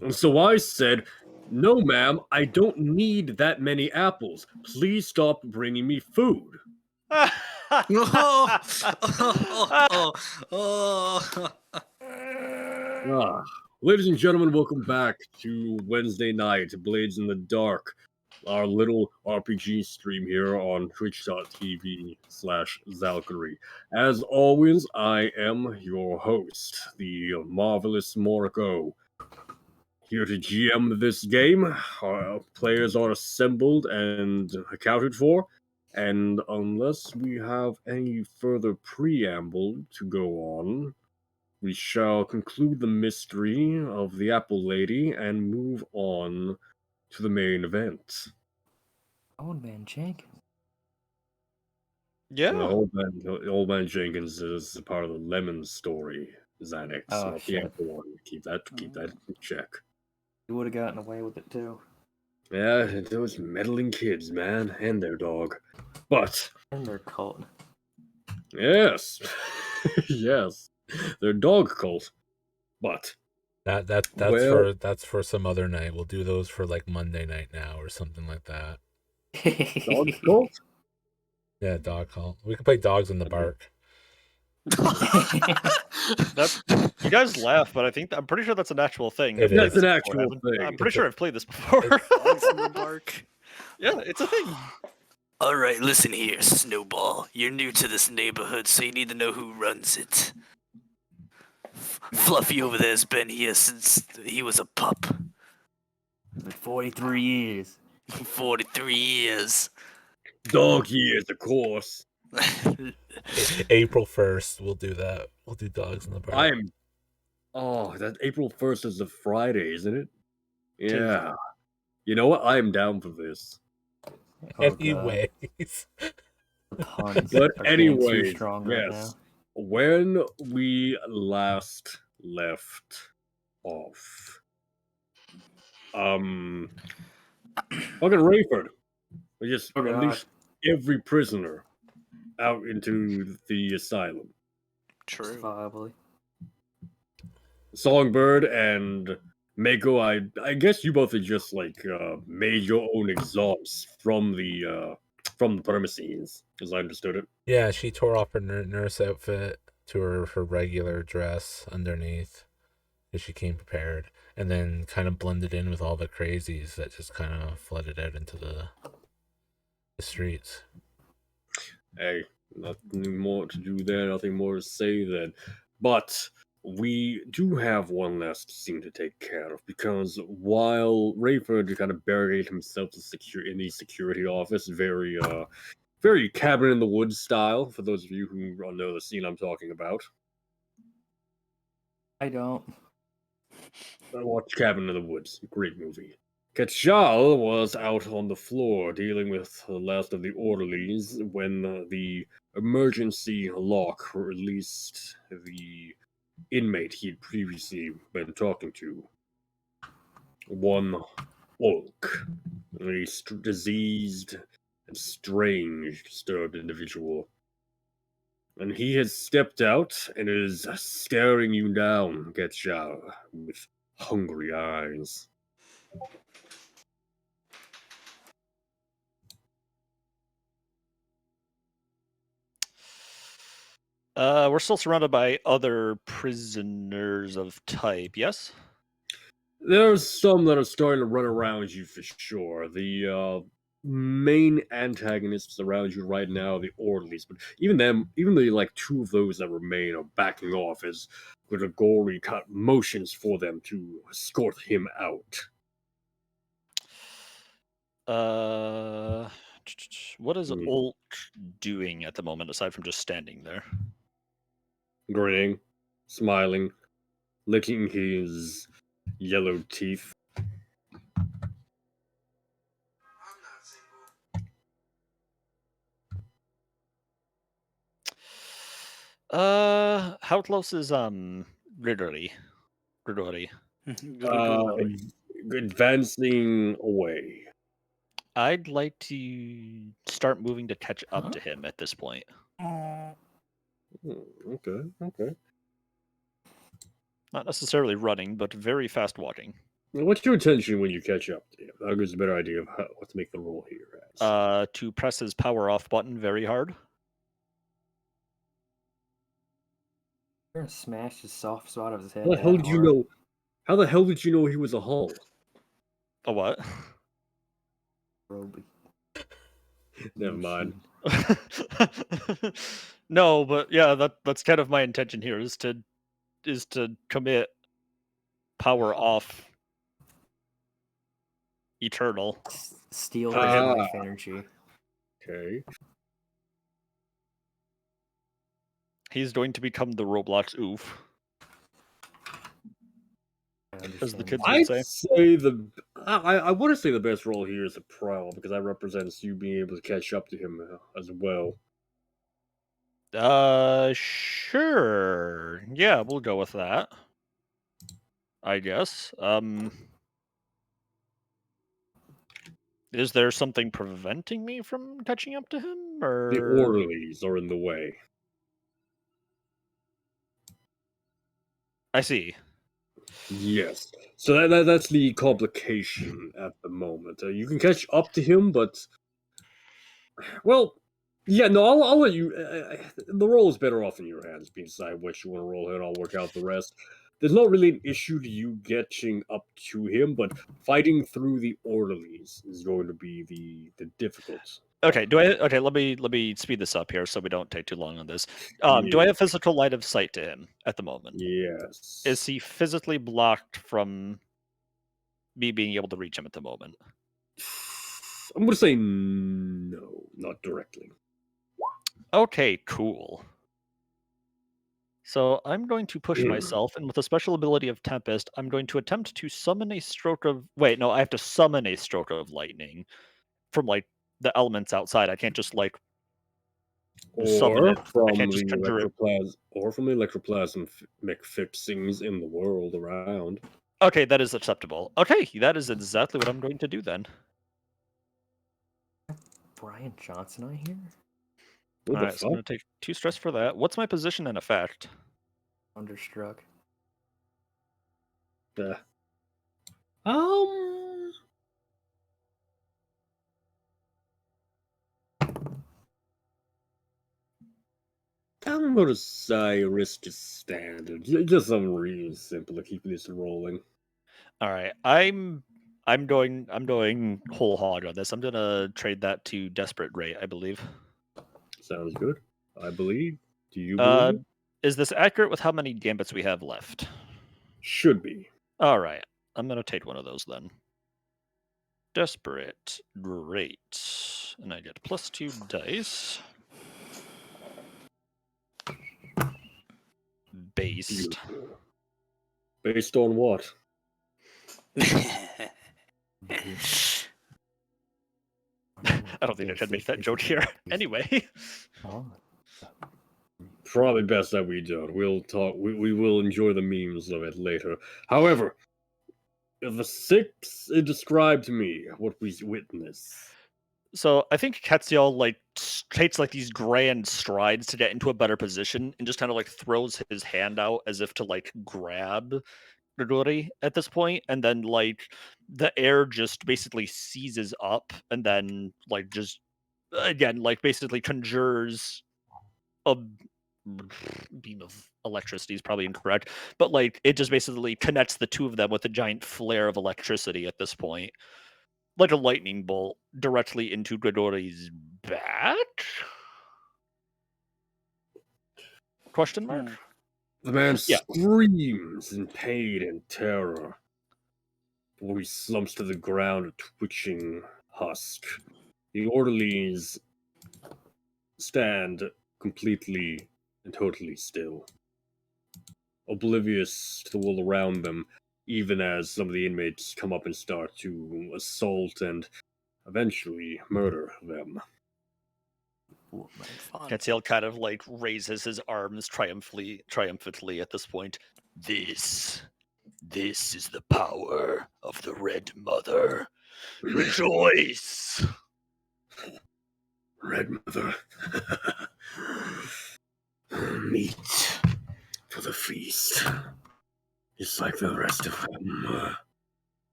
And so I said, "No, ma'am, I don't need that many apples. Please stop bringing me food." Oh, oh, oh. Ah, ladies and gentlemen, welcome back to Wednesday night, Blades in the Dark, our little RPG stream here on twitch.tv/Zalkyrie. As always, I am your host, the marvelous Morco. Here to GM this game. Our players are assembled and accounted for, and unless we have any further preamble to go on, we shall conclude the mystery of the Apple Lady and move on to the main event. Old Man Jenkins. The Yeah. old man Jenkins is a part of the Lemon story, Xanax, Oh, not the shit. Apple one. Keep that in check. You would have gotten away with it too. Yeah, those meddling kids, man, and their dog. But And their cult. yes, yes, their dog cult. But That's well, for some other night. We'll do those for like Monday night now or something like that. dog cult. Yeah, dog call. We can play dogs in the bark. That's you guys laugh, but I'm pretty sure that's an actual thing. It That's is. an actual thing. I'm pretty sure I've played this before. Dogs in the bark. Yeah, it's a thing. All right, listen here, Snowball. You're new to this neighborhood, so you need to know who runs it. Fluffy over there's been here since he was a pup. For 43 years. 43 years. Dog years, of course. April 1st, we'll do that. We'll do dogs in the bark. That April 1st is a Friday, isn't it? Yeah. Tuesday. You know what? I am down for this. Oh, God. Anyways. The puns But are being too anyways, strong right yes. When we last left off, fucking Rayford, we just Oh, God. unleashed every prisoner out into the asylum. now. True. Justifiably. Songbird and Mako, I guess you both had just like made your own exhausts from the premises, as I understood it. Yeah, she tore off her nurse outfit to her regular dress underneath because she came prepared, and then kind of blended in with all the crazies that just kind of flooded out into the streets. Hey, nothing more to do there, nothing more to say then. But we do have one last scene to take care of, because while Rayford kind of buried himself in the security office, very cabin in the woods style, for those of you who know the scene I'm talking about. I don't. I watched Cabin in the Woods, great movie. Ketchal was out on the floor dealing with the last of the orderlies when the emergency lock released the inmate he'd previously been talking to. One Olk, a diseased and strange, disturbed individual. And he has stepped out and is staring you down, Ketchal, with hungry eyes. We're still surrounded by other prisoners of type, yes? There's some that are starting to run around you for sure. The main antagonists around you right now are the orderlies, but even the like two of those that remain are backing off as Gregory motions for them to escort him out. What is Olt doing at the moment aside from just standing there? Grinning, smiling, licking his yellow teeth. How close is Gridori? Advancing away. I'd like to start moving to catch up to him at this point. Okay. Not necessarily running, but very fast walking. What's your intention when you catch up to him? That gives a better idea of what to make the roll here as. To press his power off button very hard. You're gonna smash his soft spot of his head. How the hell that did you hard? know? How the hell did you know he was a hull? A what? Roby. Never mind. No, but yeah, that's kind of my intention here is to commit power off eternal. Steal his Ah. life energy. Okay. He's going to become the Roblox oof, as the kids would I'd say. say I want to say the best role here is a prowl because that represents you being able to catch up to him as well. Sure. Yeah, we'll go with that. I guess. Is there something preventing me from catching up to him, or The orderlies are in the way. I see. Yes. So that's the complication at the moment. You can catch up to him, but well, yeah. No, I'll let you. The role is better off in your hands. You decide what you want to roll here, and I'll work out the rest. There's not really an issue to you getting up to him, but fighting through the orderlies is going to be the difficult. Okay, let me speed this up here so we don't take too long on this. Do I have physical line of sight to him at the moment? Yes. Is he physically blocked from me being able to reach him at the moment? I'm gonna say no, not directly. Okay, cool. So I'm going to push myself, and with a special ability of Tempest, I'm going to attempt to summon a stroke of... Wait, no, I have to summon a stroke of lightning from, like, the elements outside. I can't just, like, summon Or it. I can't just conjure it. from the electroplasmic fixings in the world around. Okay, that is acceptable. Okay, that is exactly what I'm going to do then. Brian Johnson on here? What the Alright, so I'm fuck? going to take 2 stress for that. What's my position and effect? Thunderstruck. Um. I'm gonna say risk is standard. Just something really simple to keep this rolling. Alright, I'm going whole hog on this. I'm gonna trade that to Desperate Rate, I believe. Sounds good. I believe. Do you believe? Is this accurate with how many gambits we have left? Should be. Alright, I'm gonna take one of those then. Desperate Rate. And I get +2 dice. Based. Beautiful. Based on what? I don't think I should make that joke here. Anyway. Oh. Probably best that we don't. We'll talk. We will enjoy the memes of it later. However, the 6 describe to me what we witnessed. So I think Ketsiel like takes like these grand strides to get into a better position and just kind of like throws his hand out as if to like grab Grigori at this point, and then like the air just basically seizes up and then like just again like basically conjures a beam of electricity is probably incorrect, but like it just basically connects the two of them with a giant flare of electricity at this point, like a lightning bolt directly into Grigori's back. Question mark? The man Yeah. screams in pain and terror before he slumps to the ground, a twitching husk. The orderlies stand completely and totally still, oblivious to the world around them, even as some of the inmates come up and start to assault and eventually murder them. Ketsiel kind of like raises his arms triumphantly at this point. This is the power of the Red Mother. Rejoice! Red Mother. Meat for the feast. Just like the rest of them.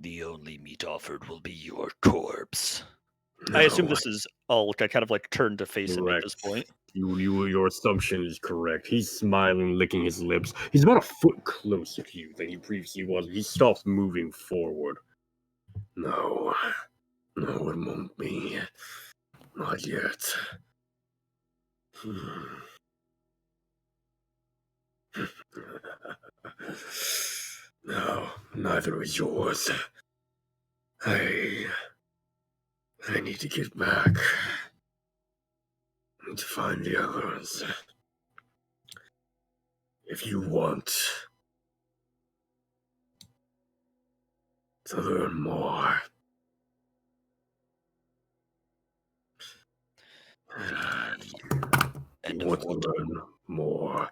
The only meat offered will be your corpse. I assume No, this is all kind of like turned to face him at this correct. point. Your assumption is correct. He's smiling, licking his lips. He's about a foot closer to you than he previously was. He stops moving forward. No, no, it won't be. Not yet. No, neither is yours. I need to get back. I need to find the others. If you want to learn more, And you of want to what learn more,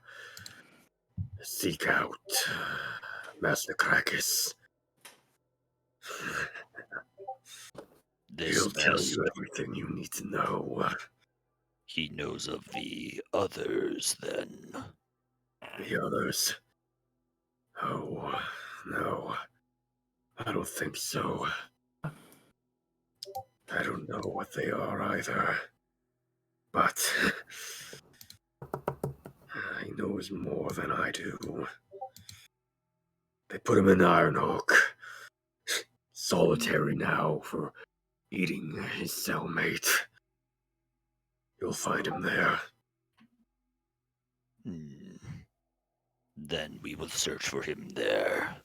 seek out Master Krakis. this He'll tell master you everything you need to know. he knows of the others, then. The others. Oh, no. I don't think so. I don't know what they are either. But he knows more than I do. They put him in Ironhook. Solitary now for eating his cellmate. You'll find him there. Then we will search for him there.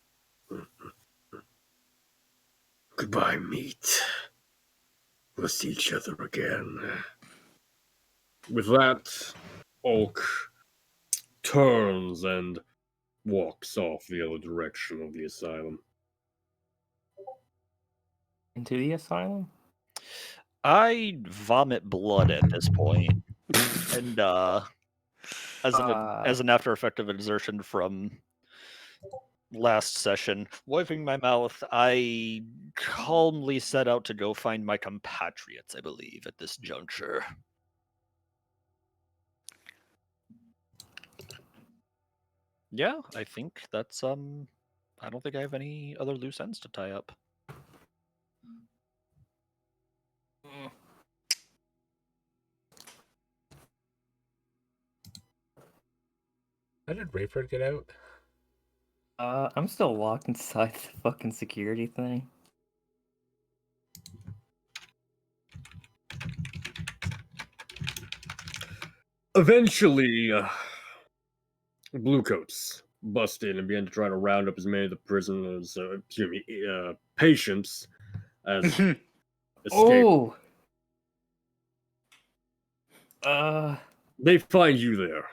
Goodbye, meat. We'll see each other again. With that, Ulk turns and walks off the other direction of the asylum. Into the asylum? I vomit blood at this point, and as an after effect of exertion from last session, wiping my mouth, I calmly set out to go find my compatriots. I believe at this juncture. Yeah, I think that's I don't think I have any other loose ends to tie up. How did Rayford get out? I'm still locked inside the fucking security thing. Eventually, Bluecoats bust in and began to try to round up as many of the prisoners, patients, as escape. Oh! They find you there.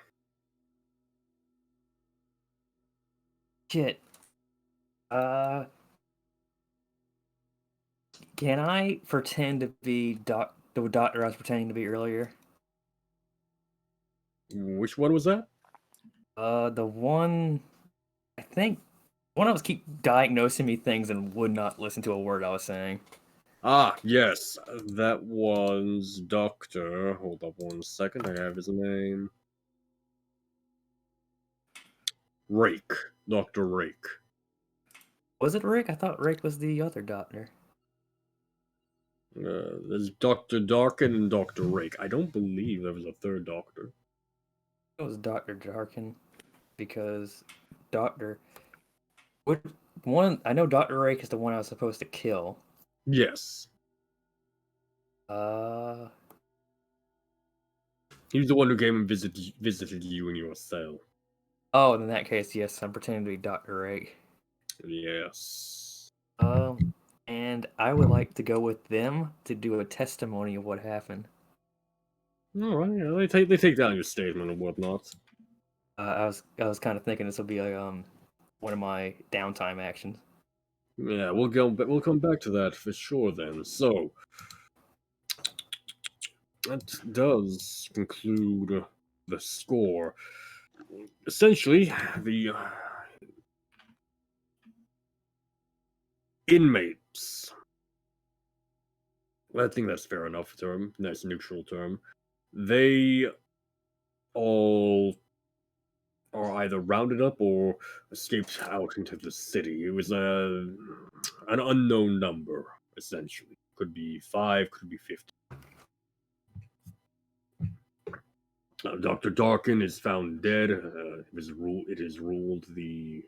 Shit. Can I pretend to be the doctor I was pretending to be earlier? Which one was that? The one, I think, one I was keep diagnosing me things and would not listen to a word I was saying. Ah, yes, that was Doctor. Hold up one second, I have his name. Rake. Dr. Rake. Was it Rick? I thought Rick was the other doctor. There's Dr. Darkin and Dr. Rake. I don't believe there was a third doctor. It was Dr. Jarkin because Doctor. What one? I know Dr. Rake is the one I was supposed to kill. Yes. He was the one who came and visited you in your cell. Oh, in that case, yes, I'm pretending to be Dr. Rake. Yes. And I would like to go with them to do a testimony of what happened. All right. Yeah, they take down your statement and whatnot. I was kind of thinking this would be like one of my downtime actions. Yeah, we'll come back to that for sure then. So that does conclude the score. Essentially, the inmates. I think that's fair enough term. Nice neutral term. They all are either rounded up or escaped out into the city. It was an unknown number, essentially. Could be 5, could be 50. Dr. Darkin is found dead. It is ruled the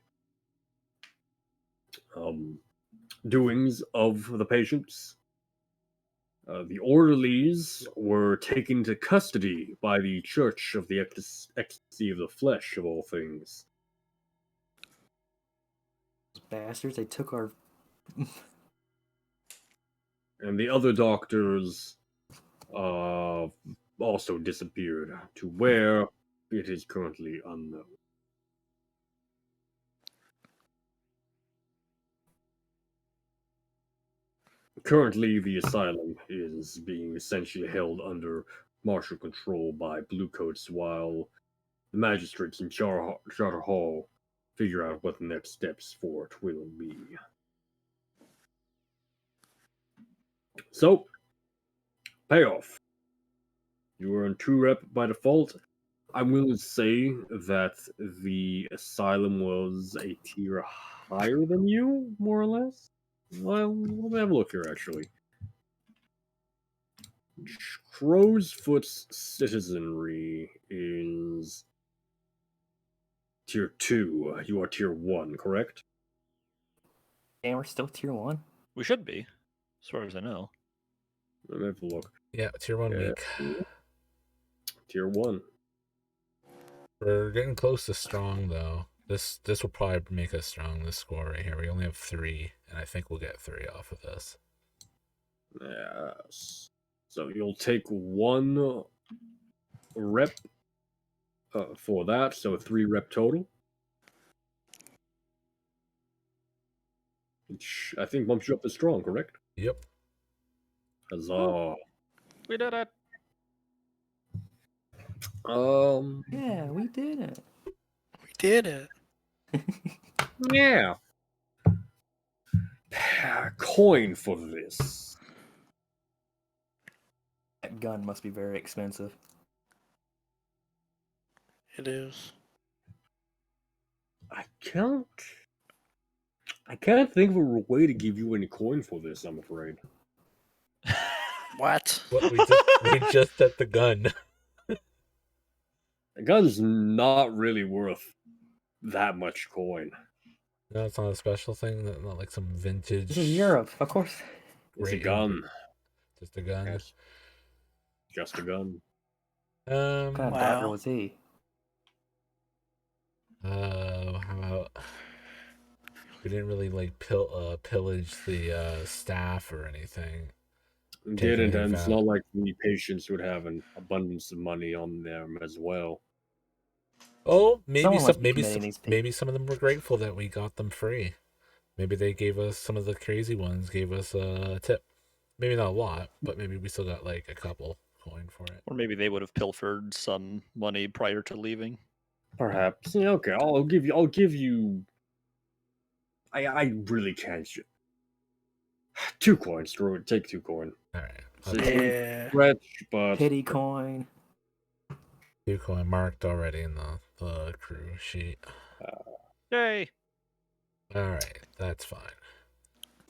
doings of the patients. The orderlies were taken into custody by the Church of the Ecstasy of the Flesh, of all things. Those bastards, they took our. And the other doctors also disappeared, to where it is currently unknown. Currently, the asylum is being essentially held under martial control by bluecoats, while the magistrates in Charter Hall figure out what the next steps for it will be. So, payoff. You earn 2 rep by default. I'm willing to say that the asylum was a tier higher than you, more or less. Well, let me have a look here, actually. Crowsfoot's citizenry is tier 2. You are tier 1, correct? And we're still tier 1. We should be, as far as I know. Let me have a look. Yeah, tier 1 Yeah. week. Tier 1. We're getting close to strong though. This will probably make us strong, this score right here. We only have 3, and I think we'll get 3 off of this. Yes. So you'll take 1 rep for that, so 3 rep total. Which I think bumps you up to strong, correct? Yep. Huzzah. We did it. Yeah, we did it. We did it. Yeah. Coin for this. That gun must be very expensive. It is. I can't think of a way to give you any coin for this, I'm afraid. What? What we just set the gun. The gun's not really worth that much coin. No, it's not a special thing. Not like some vintage. This is Europe, of course. It's a Great. gun. Just a gun. Yes. Just a gun. What kind of doctor Wow. was he? How about we didn't really like pillage the staff or anything. Didn't, any and it's val- not like the patients would have an abundance of money on them as well. Oh, maybe Someone must be maybe committing these people. maybe some of them were grateful that we got them free. Maybe they gave us, some of the crazy ones gave us a tip. Maybe not a lot, but maybe we still got like a couple coin for it. Or maybe they would have pilfered some money prior to leaving. Perhaps. Yeah, okay, I'll give you. I really can't. 2 coins. Take 2 coin. All right. So Okay. Yeah. stretch, but Pity coin. 2 coin marked already in the crew sheet. Yay! All right, that's fine.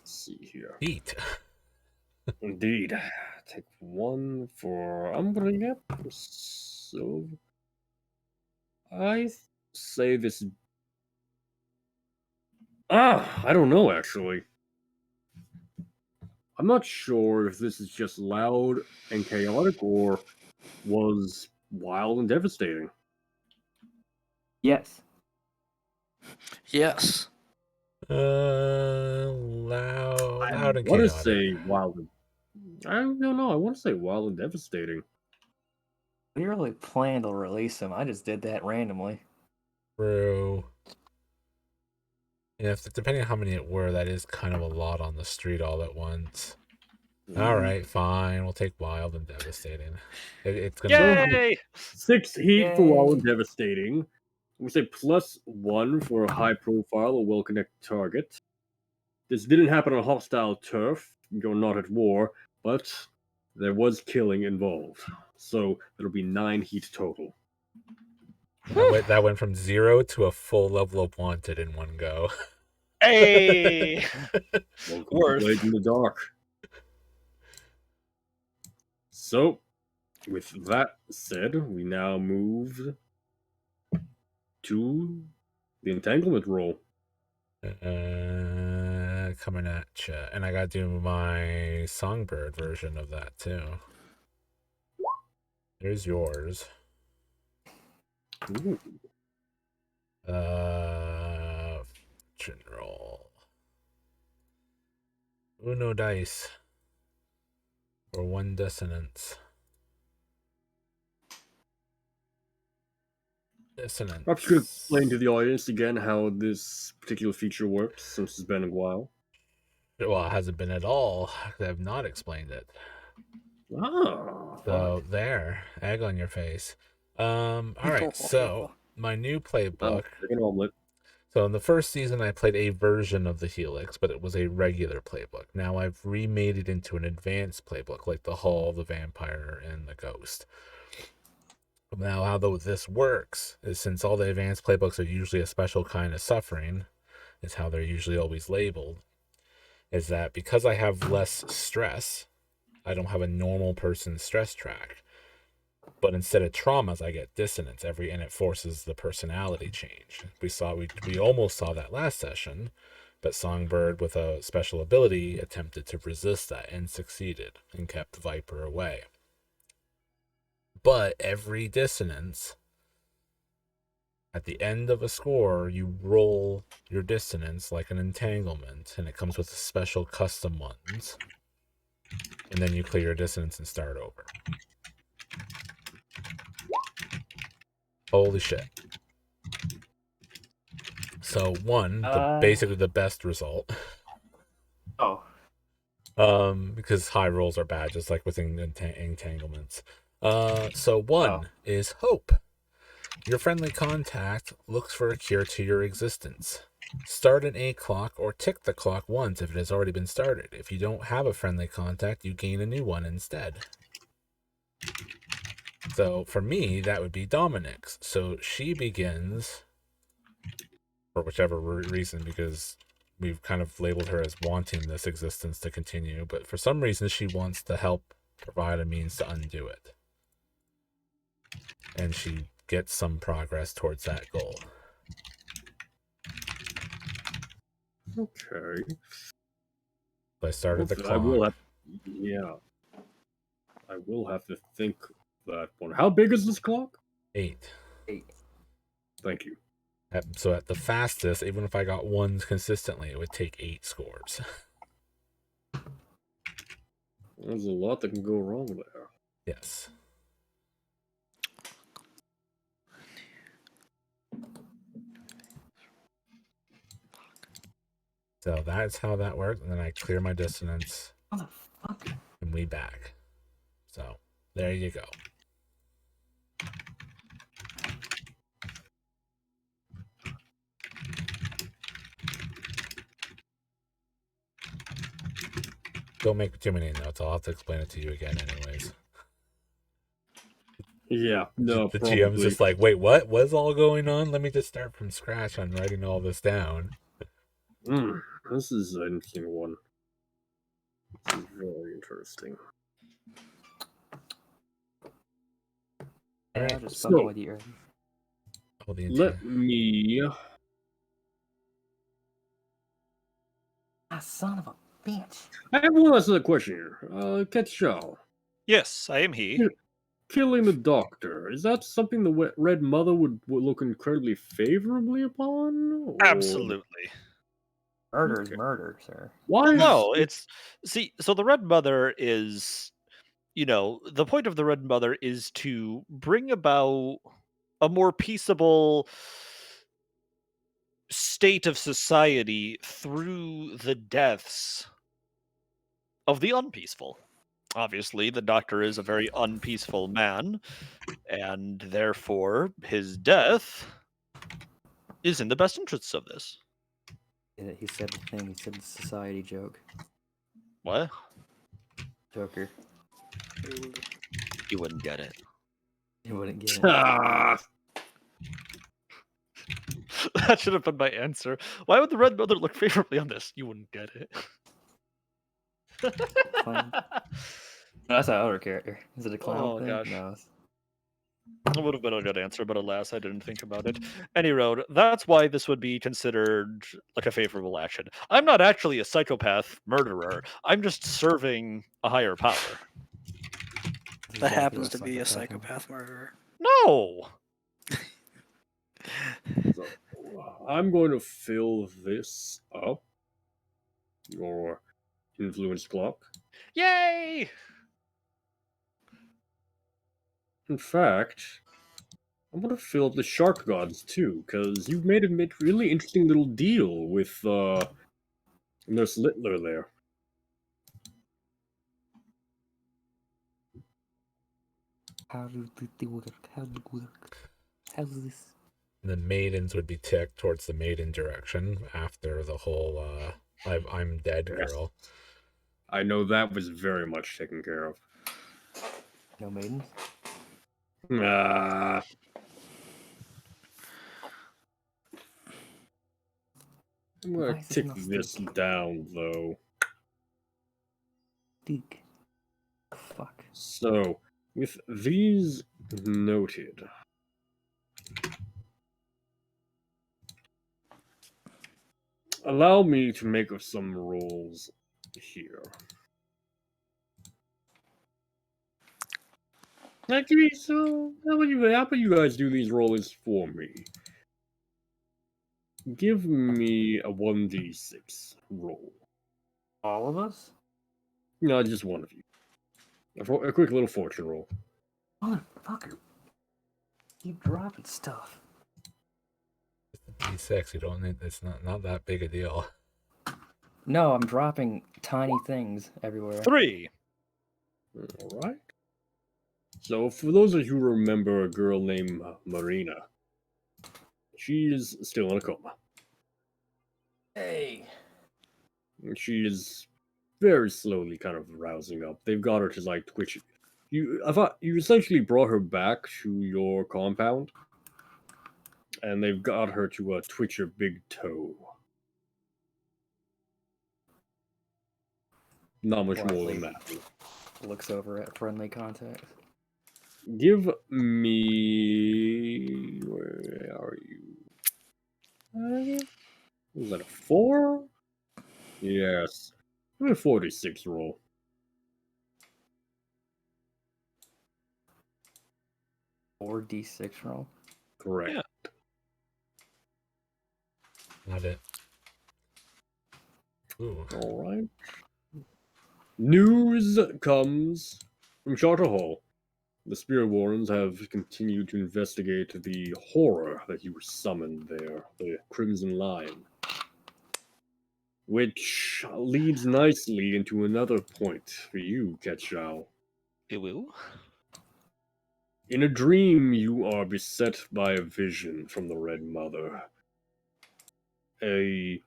let's see here. Eat. Indeed. Take 1 for Umbria. So I say this. I don't know actually. I'm not sure if this is just loud and chaotic or was wild and devastating. Yes. Yes. Loud and I want to chaotic. say wild. I don't know. I want to say wild and devastating. We really planned to release him. I just did that randomly. True. Yeah, depending on how many it were, that is kind of a lot on the street all at once. All right, fine. We'll take wild and devastating. It's gonna. Yay! 6 heat for Yay. wild and devastating. We say +1 for a high profile or well connected target. This didn't happen on hostile turf. You're not at war, but there was killing involved. So it'll be 9 heat total. That went from 0 to a full level of wanted in one go. Hey, Welcome to Worth. Blade in the Dark. So, with that said, we now move to the entanglement roll. Coming at you. And I gotta do my Songbird version of that too. Here's yours. Ooh. General. Uno dice. For 1 dissonance. Dissonance. Perhaps you could explain to the audience again how this particular feature works, since it's been a while. Well, it hasn't been at all. I have not explained it. Ah, So there, egg on your face. All right. So my new playbook. chicken omelet. So in the first season, I played a version of the Helix, but it was a regular playbook. Now I've remade it into an advanced playbook, like the Hull, the Vampire, and the Ghost. Now, how this works is, since all the advanced playbooks are usually a special kind of suffering, is how they're usually always labeled, is that because I have less stress, I don't have a normal person's stress track. But instead of traumas, I get dissonance and it forces the personality change. We almost saw that last session, but Songbird, with a special ability, attempted to resist that and succeeded and kept Viper away. But every dissonance, at the end of a score, you roll your dissonance like an entanglement, and it comes with special custom ones. And then you clear your dissonance and start over. Holy shit. So basically the best result. Oh. Because high rolls are bad, just like with entanglements. So 1 is hope. Your friendly contact looks for a cure to your existence. Start an A clock or tick the clock once if it has already been started. If you don't have a friendly contact, you gain a new one instead. So for me, that would be Dominic's. So she begins, for whichever reason, because we've kind of labeled her as wanting this existence to continue, but for some reason she wants to help provide a means to undo it. And she gets some progress towards that goal. Okay. So I started the clock. I will have to think that one. How big is this clock? 8. Thank you. So at the fastest, even if I got 1s consistently, it would take 8 scores. There's a lot that can go wrong there. Yes. So that's how that works. And then I clear my dissonance. And we back. So there you go. Don't make too many notes. I'll have to explain it to you again anyways. Yeah, no, The probably. GM's just like, wait, what? What's all going on? Let me just start from scratch on writing all this down. This is an interesting one. This is very interesting. Yeah, Alright, I'll just so- bump with you. Let me... Son of a bitch. I have one last other question here. Ketchal, yes, I am he. killing the doctor, is that something the Red Mother would look incredibly favorably upon? Or... Absolutely. Murder is Okay. murder, sir. Why? No, so the Red Mother is, the point of the Red Mother is to bring about a more peaceable state of society through the deaths of the unpeaceful. Obviously, the Doctor is a very unpeaceful man, and therefore his death is in the best interests of this. He said the thing. He said the society joke. What? Joker. You wouldn't get it. He wouldn't get it. Ah, That should have been my answer. Why would the Red Mother look favorably on this? You wouldn't get it. Clown. No, that's our other character. Is it a clown Oh, thing? gosh. No. That would have been a good answer, but alas, I didn't think about it. Any road, that's why this would be considered like a favorable action. I'm not actually a psychopath murderer. I'm just serving a higher power. That's That exactly happens what to be a psychopath psychopath murderer. No! So, I'm going to fill this up. Your influence clock. Yay! In fact, I'm going to fill up the shark gods too, because you've made a really interesting little deal with Nurse Littler there. How does it work? How does it work? How does this? The maidens would be ticked towards the maiden direction after the whole I'm dead Yes. girl. I know that was very much taken care of. No maidens? Ah. I'm Why gonna is it tick not this stick? down though. Dick. Fuck. So, with these noted, allow me to make some rolls here. Actually, so how about you guys do these rolls for me? Give me a 1d6 roll. All of us? No, just one of you. A quick little fortune roll. Motherfucker. Keep dropping stuff. D6, you don't need, it's not that big a deal. No, I'm dropping tiny things everywhere. 3. Alright. So, for those of you who remember a girl named Marina, she's still in a coma. Hey. She is very slowly kind of rousing up. They've got her to like twitch. I thought you essentially brought her back to your compound, and they've got her to twitch her big toe. Not much more than that. Looks over at friendly contacts. Give me. Where are you? Was that a 4? Yes. Give me a 46 roll. Or D6 roll. Correct. Yeah. Not it. Ooh. Alright. News comes from Charter Hall. The Spirit Warrens have continued to investigate the horror that you were summoned there, the Crimson Line. Which leads nicely into another point for you, Ketchao. Ew. In a dream, you are beset by a vision from the Red Mother. A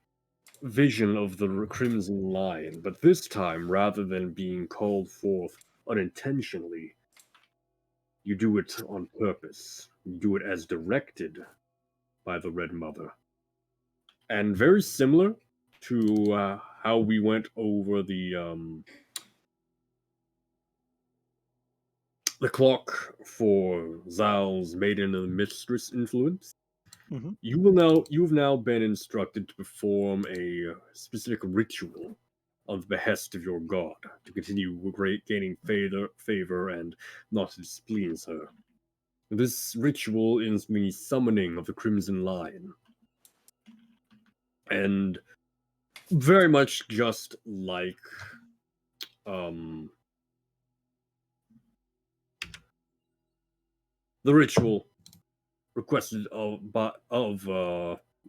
vision of the Crimson Lion, but this time, rather than being called forth unintentionally, you do it on purpose. You do it as directed by the Red Mother. And very similar to how we went over the clock for Zal's Maiden and Mistress influence. Mhm. You've now been instructed to perform a specific ritual on the behest of your god to continue gaining favor and not to displease her. This ritual is the summoning of the Crimson Lion. And very much just like the ritual requested of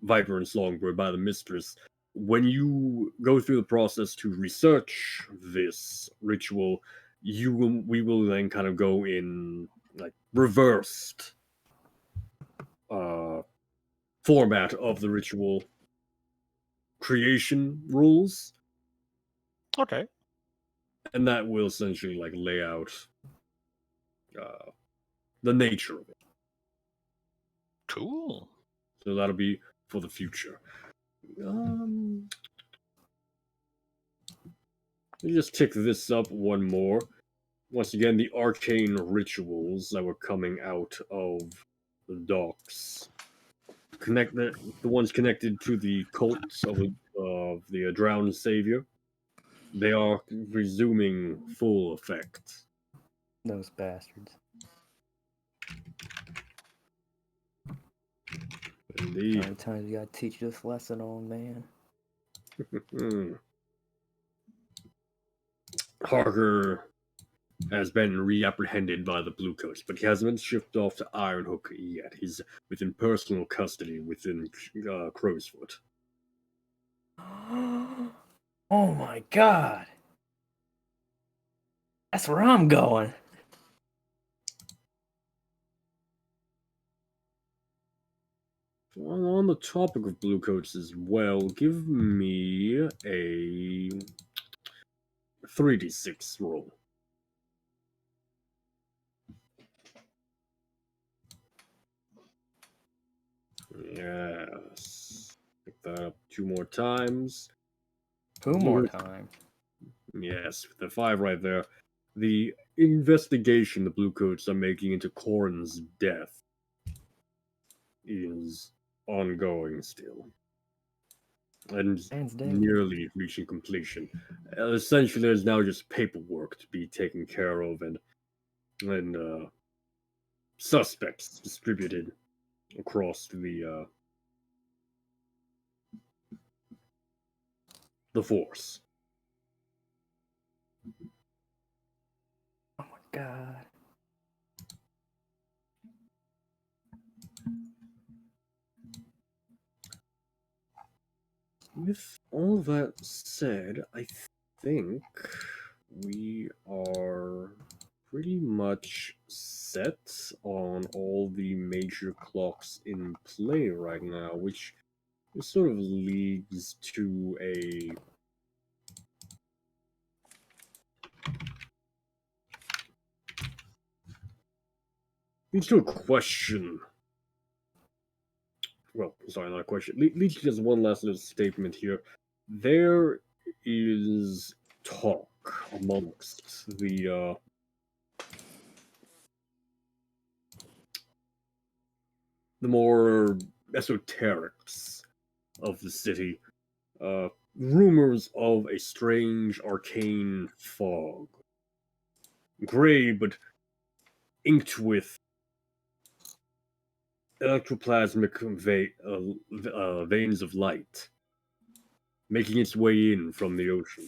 Viper and Songbird by the Mistress. When you go through the process to research this ritual, we will then kind of go in like reversed format of the ritual creation rules, Okay. and that will essentially like lay out the nature of it. Cool. So that'll be for the future. Let me just tick this up one more. Once again, the arcane rituals that were coming out of the docks. The ones connected to the cults of the drowned savior. They are resuming full effect. Those bastards. How Indeed. many times you gotta teach this lesson on, man? Harker has been reapprehended by the Bluecoats, but he hasn't been shipped off to Ironhook yet. He's within personal custody within Crowsfoot. Oh my god! That's where I'm going! On the topic of Bluecoats as well, give me a 3d6 roll. Yes. Pick that up 2 more times. 2 more times. Yes, the 5 right there. The investigation the Bluecoats are making into Corin's death is ongoing still. And Man's dead. nearly reaching completion. Essentially, there's now just paperwork to be taken care of and suspects distributed across the force. Oh my god. With all that said, I think we are pretty much set on all the major clocks in play right now, which sort of leads to a question. Well, sorry, not a question. Leads to just one last little statement here. There is talk amongst the more esoterics of the city. Rumors of a strange arcane fog. Gray, but inked with electroplasmic veins of light, making its way in from the ocean.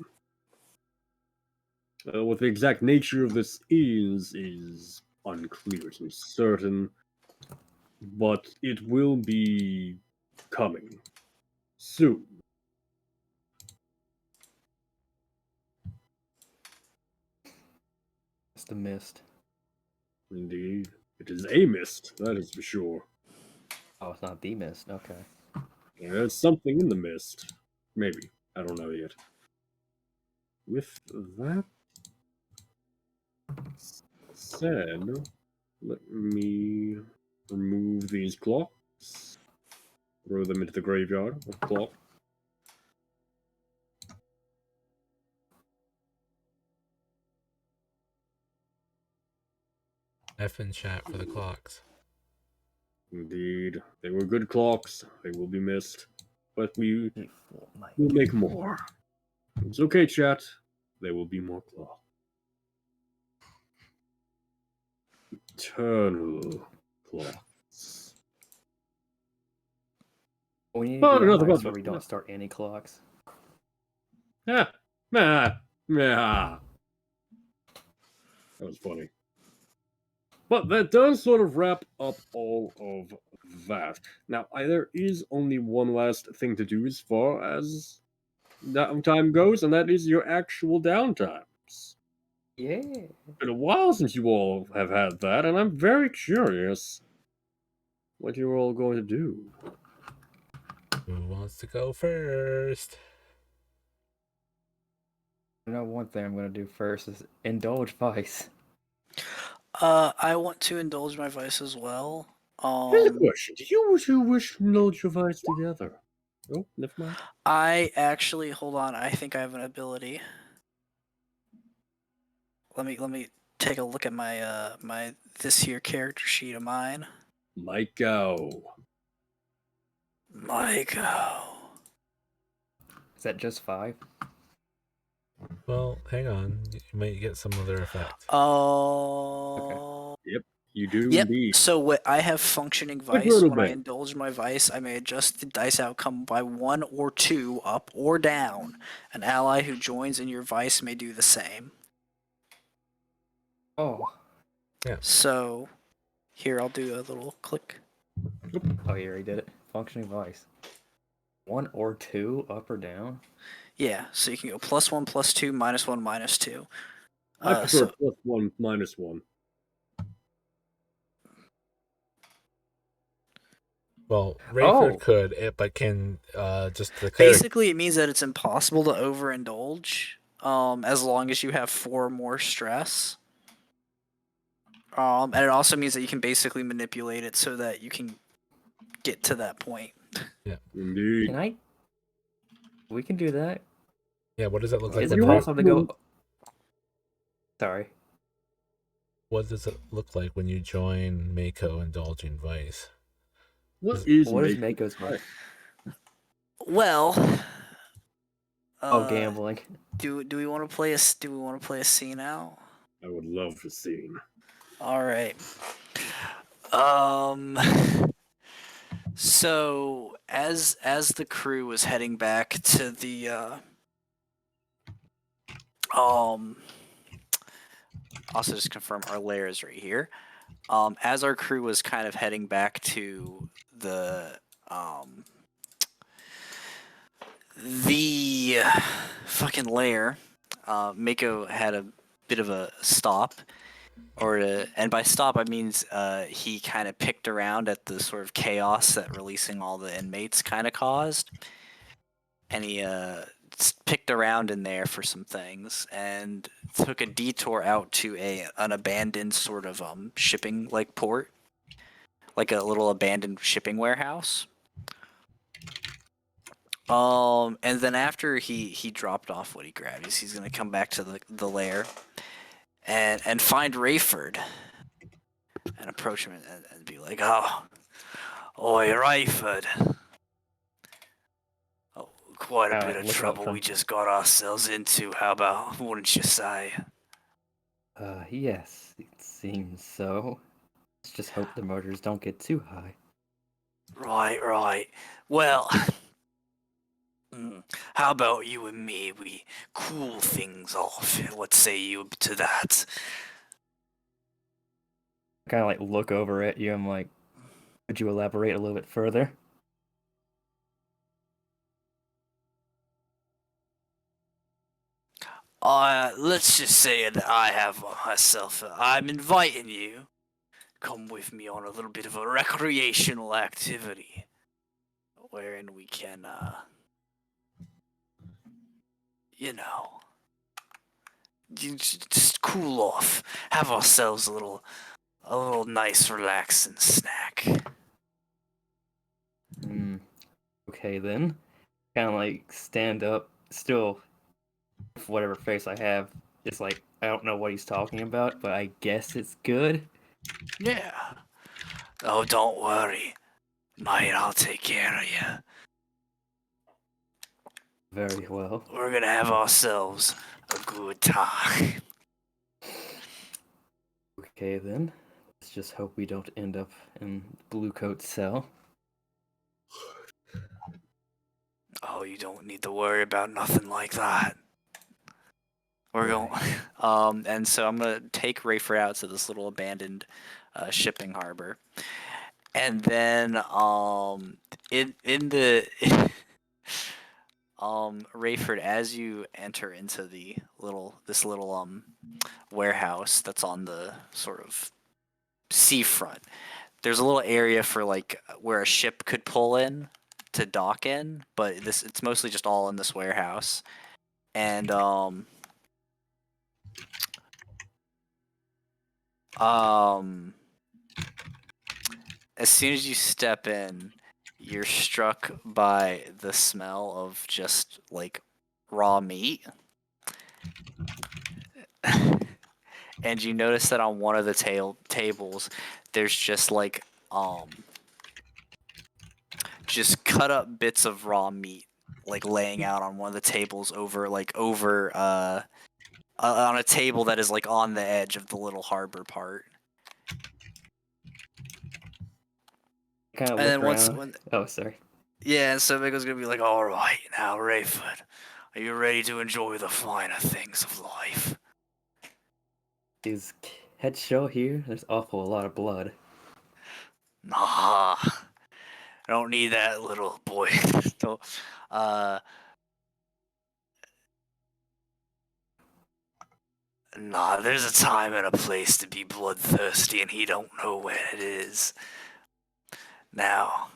What the exact nature of this is unclear to be certain, but it will be coming soon. It's the mist. Indeed. It is a mist, that is for sure. Oh, it's not the mist. Okay. There's something in the mist. Maybe. I don't know yet. With that said, let me remove these clocks. Throw them into the graveyard of clock. F in chat for the clocks. Indeed. They were good clocks. They will be missed. But we Oh my will make more. It's okay, chat. There will be more clocks. Eternal clocks. We need to Oh, do a another heist one. where we don't start any clocks. Yeah. That was funny. But that does sort of wrap up all of that. Now, there is only one last thing to do as far as downtime goes, and that is your actual downtimes. Yeah. It's been a while since you all have had that, and I'm very curious what you're all going to do. Who wants to go first? I know one thing I'm gonna do first is indulge vice. I want to indulge my vice as well. Here's a question. Do you two wish to indulge your vice together? Oh, never mind. I actually hold on. I think I have an ability. Let me take a look at my my this here character sheet of mine. Maiko. Maiko. Is that just 5? Well, hang on. You might get some other effect. Oh. Yep, you do Yep. indeed. So what I have functioning a vice. little When I bit. indulge my vice, I may adjust the dice outcome by 1 or 2 up or down. An ally who joins in your vice may do the same. Oh. So here I'll do a little click. Oh, you already did it. Functioning vice. 1 or 2, up or down? Yeah, so you can go +1, +2, -1, -2. I prefer So +1, -1. Well, Rayford Oh. could, but can just the cleric. basically, it means that it's impossible to overindulge, as long as you have 4 or more stress. And it also means that you can basically manipulate it so that you can get to that point. Indeed. Can I? We can do that. Yeah, what does that look like? Is it when possible to you- go? Sorry. What does it look like when you join Mako Indulging Vice? What is Mako's vice? Well, Oh, gambling. do we want to play a scene out? I would love to see. All right. So as the crew was heading back to the also just confirm our lair is right here. As our crew was kind of heading back to the fucking lair, Mako had a bit of a stop. And by stop I means he kind of picked around at the sort of chaos that releasing all the inmates kind of caused, and he picked around in there for some things and took a detour out to an abandoned sort of shipping like port, like a little abandoned shipping warehouse. And then after he dropped off what he grabbed, he's gonna come back to the lair and find Rayford and approach him and be like, "Oh, oi, Rayford. Oh, quite a bit of look up trouble from- we just got ourselves into. How about, wouldn't you say?" Yes, it seems so. Let's just hope the murders don't get too high. Right. Well, how about you and me? We cool things off. What say you to that? I kind of like look over at you. I'm like, could you elaborate a little bit further? Let's just say that I have myself. I'm inviting you. Come with me on a little bit of a recreational activity, wherein we can, just cool off, have ourselves a little nice, relaxing snack. Okay then. Kind of like stand up, still, with whatever face I have. It's like I don't know what he's talking about, but I guess it's good. Yeah. Oh, don't worry, mate. I'll take care of you. Very well. We're gonna have ourselves a good time. Okay then. Let's just hope we don't end up in Blue Coat's cell. Oh, you don't need to worry about nothing like that. We're going, and so I'm gonna take Rayford out to this little abandoned shipping harbor, and then in the Rayford, as you enter into this little warehouse that's on the sort of seafront, there's a little area for like where a ship could pull in to dock in, but it's mostly just all in this warehouse. And as soon as you step in, you're struck by the smell of just like raw meat. And you notice that on one of the tables, there's just like just cut up bits of raw meat, like laying out on one of the tables over on a table that is like on the edge of the little harbor part. Kind of And look then once around. Oh, sorry. yeah, and so Miko's gonna be like, "All right, now Rayford, are you ready to enjoy the finer things of life?" Is head show here? There's awful a lot of blood. Nah, I don't need that, little boy. Don't- nah, there's a time and a place to be bloodthirsty, and he don't know when it is. Now,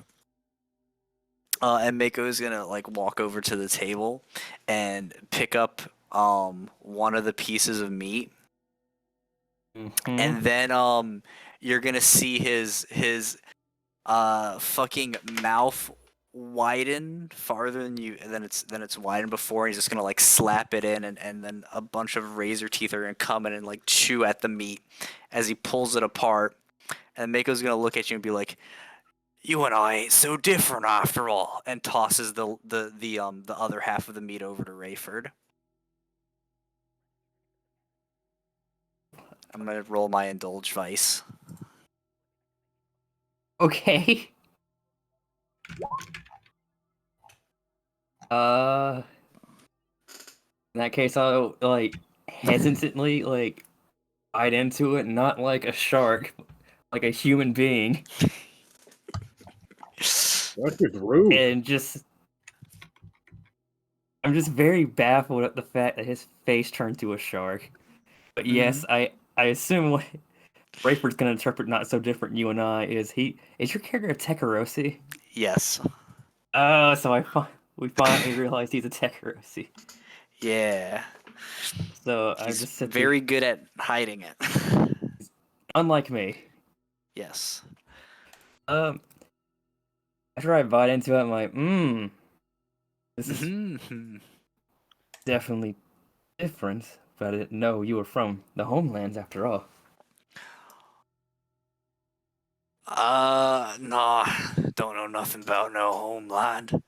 and Mako's gonna like walk over to the table and pick up one of the pieces of meat, and then you're gonna see his fucking mouth widen farther than it's widened before. He's just gonna like slap it in, and then a bunch of razor teeth are gonna come in and like chew at the meat as he pulls it apart. And Mako's gonna look at you and be like, "You and I ain't so different after all," and tosses the other half of the meat over to Rayford. I'm gonna roll my indulge vice. Okay. In that case, I'll like hesitantly like bite into it, not like a shark, like a human being, That's just rude. and I'm just very baffled at the fact that his face turned to a shark. But yes, I assume what Rayford's gonna interpret not so different you and I is your character a Tekarosi? Yes. Oh, so we finally realized he's a Tekarosi. Yeah. So I He's just said very good at hiding it. unlike me. Yes. After I bite into it, I'm like, this is Mhm. definitely different. But I didn't know you were from the homelands after all. Nah, don't know nothing about no homeland.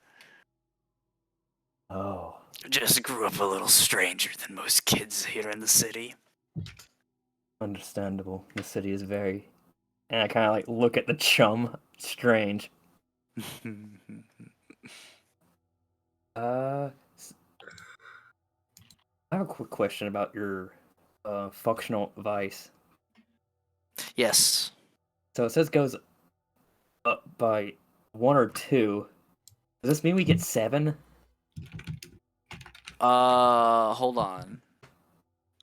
Oh, Just grew up a little stranger than most kids here in the city. understandable. The city is very, and I kind of like look at the chum. Strange. S- I have a quick question about your functional vice. Yes. So it says goes up by 1 or 2. Does this mean we get 7? Hold on.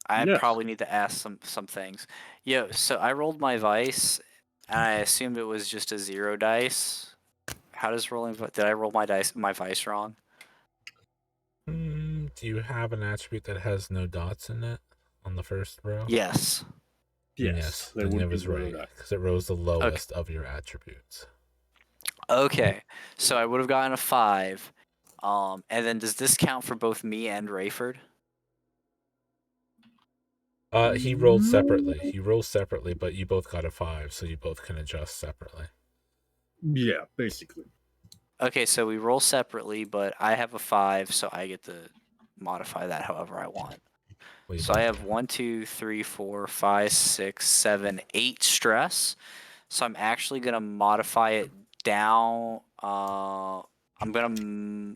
I Yes. probably need to ask some things. Yo, so I rolled my vice, and I assumed it was just a 0 dice. How does rolling? Did I roll my vice wrong? Do you have an attribute that has no dots in it on the first row? Yes. Yes, they then would it be was right right. because it rose the lowest of your attributes. Okay. So I would have gotten a 5. And then does this count for both me and Rayford? He rolled separately. He rolls separately, but you both got a 5, so you both can adjust separately. Yeah, basically. Okay, so we roll separately, but I have a 5, so I get to modify that however I want. Well, you So I both have can. 1, 2, 3, 4, 5, 6, 7, 8 stress. So I'm actually gonna modify it down. I'm gonna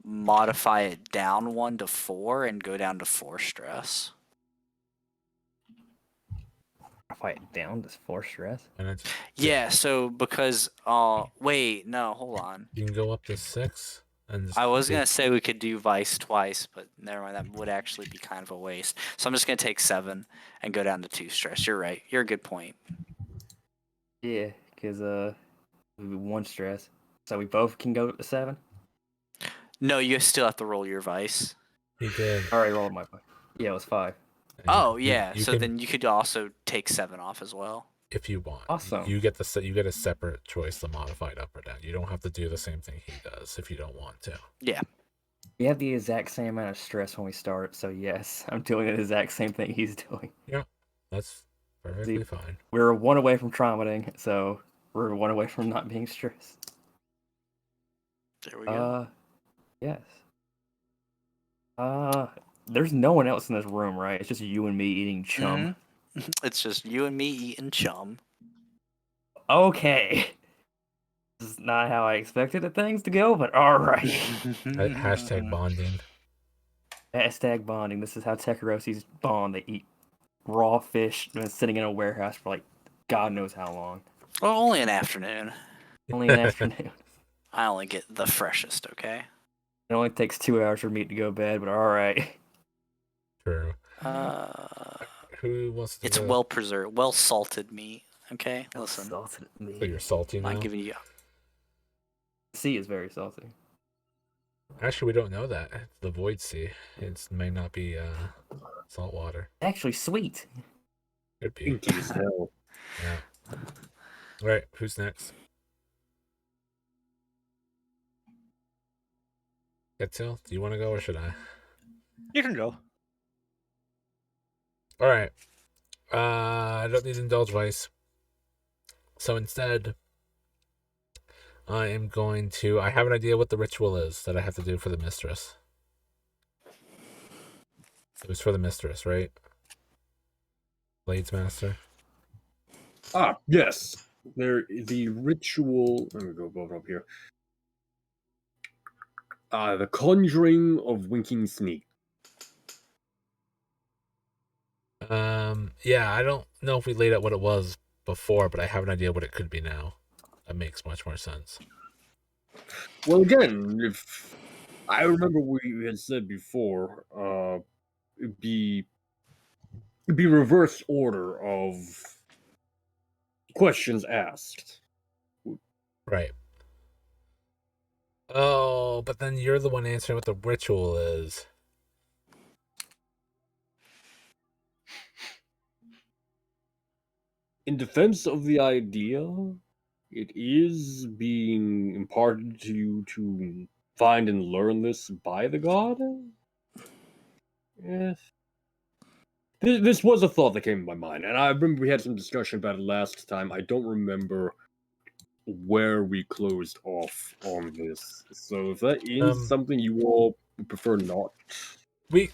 modify it down 1 to 4 and go down to 4 stress. Fight down to 4 stress. And it's, Yeah. So because wait, no, hold on. you can go up to 6. And I was take- gonna say we could do Vice twice, but never mind. That would actually be kind of a waste. So I'm just gonna take 7 and go down to 2 stress. You're right. You're a good point. Yeah, because 1 stress. So we both can go to 7? No, you still have to roll your Vice. He did. I already rolled my. Yeah, it was 5. And Oh yeah, you so can, then you could also take 7 off as well. if you want. Awesome. You get a separate choice to modify it up or down. You don't have to do the same thing he does if you don't want to. Yeah. We have the exact same amount of stress when we start, so yes, I'm doing the exact same thing he's doing. Yeah, that's perfectly fine. We're one away from traumating, so we're one away from not being stressed. There we go. Yes. There's no one else in this room, right? It's just you and me eating chum. It's just you and me eating chum. Okay. This is not how I expected things to go, but alright. Hashtag bonding. Hashtag bonding. This is how Tekarosi's bond. They eat raw fish and sitting in a warehouse for like God knows how long. Well, only an afternoon. Only an afternoon. I only get the freshest, okay? It only takes 2 hours for meat to go to bed, but alright. True. Who wants to It's go? well preserved, well salted meat. Okay, listen. Salted meat. So you're salty I'm now? not giving you. The sea is very salty. Actually, we don't know that. The Void Sea. It may not be salt water. Actually sweet. Could be. Pinky as hell. Yeah. All right, who's next? Getzel, do you want to go or should I? You can go. All right. I don't need indulge vice. So instead, I am going to. I have an idea what the ritual is that I have to do for the mistress. It was for the mistress, right? Blades Master. Ah, yes. The ritual. Let me go up here. The Conjuring of Winking Sneak. Yeah, I don't know if we laid out what it was before, but I have an idea what it could be now. That makes much more sense. Well, again, if I remember what you had said before, it'd be reverse order of questions asked. Right. Oh, but then you're the one answering what the ritual is. In defense of the idea, it is being imparted to you to find and learn this by the god. Yes. This was a thought that came to my mind, and I remember we had some discussion about it last time. I don't remember where we closed off on this. So if that is something you all would prefer not.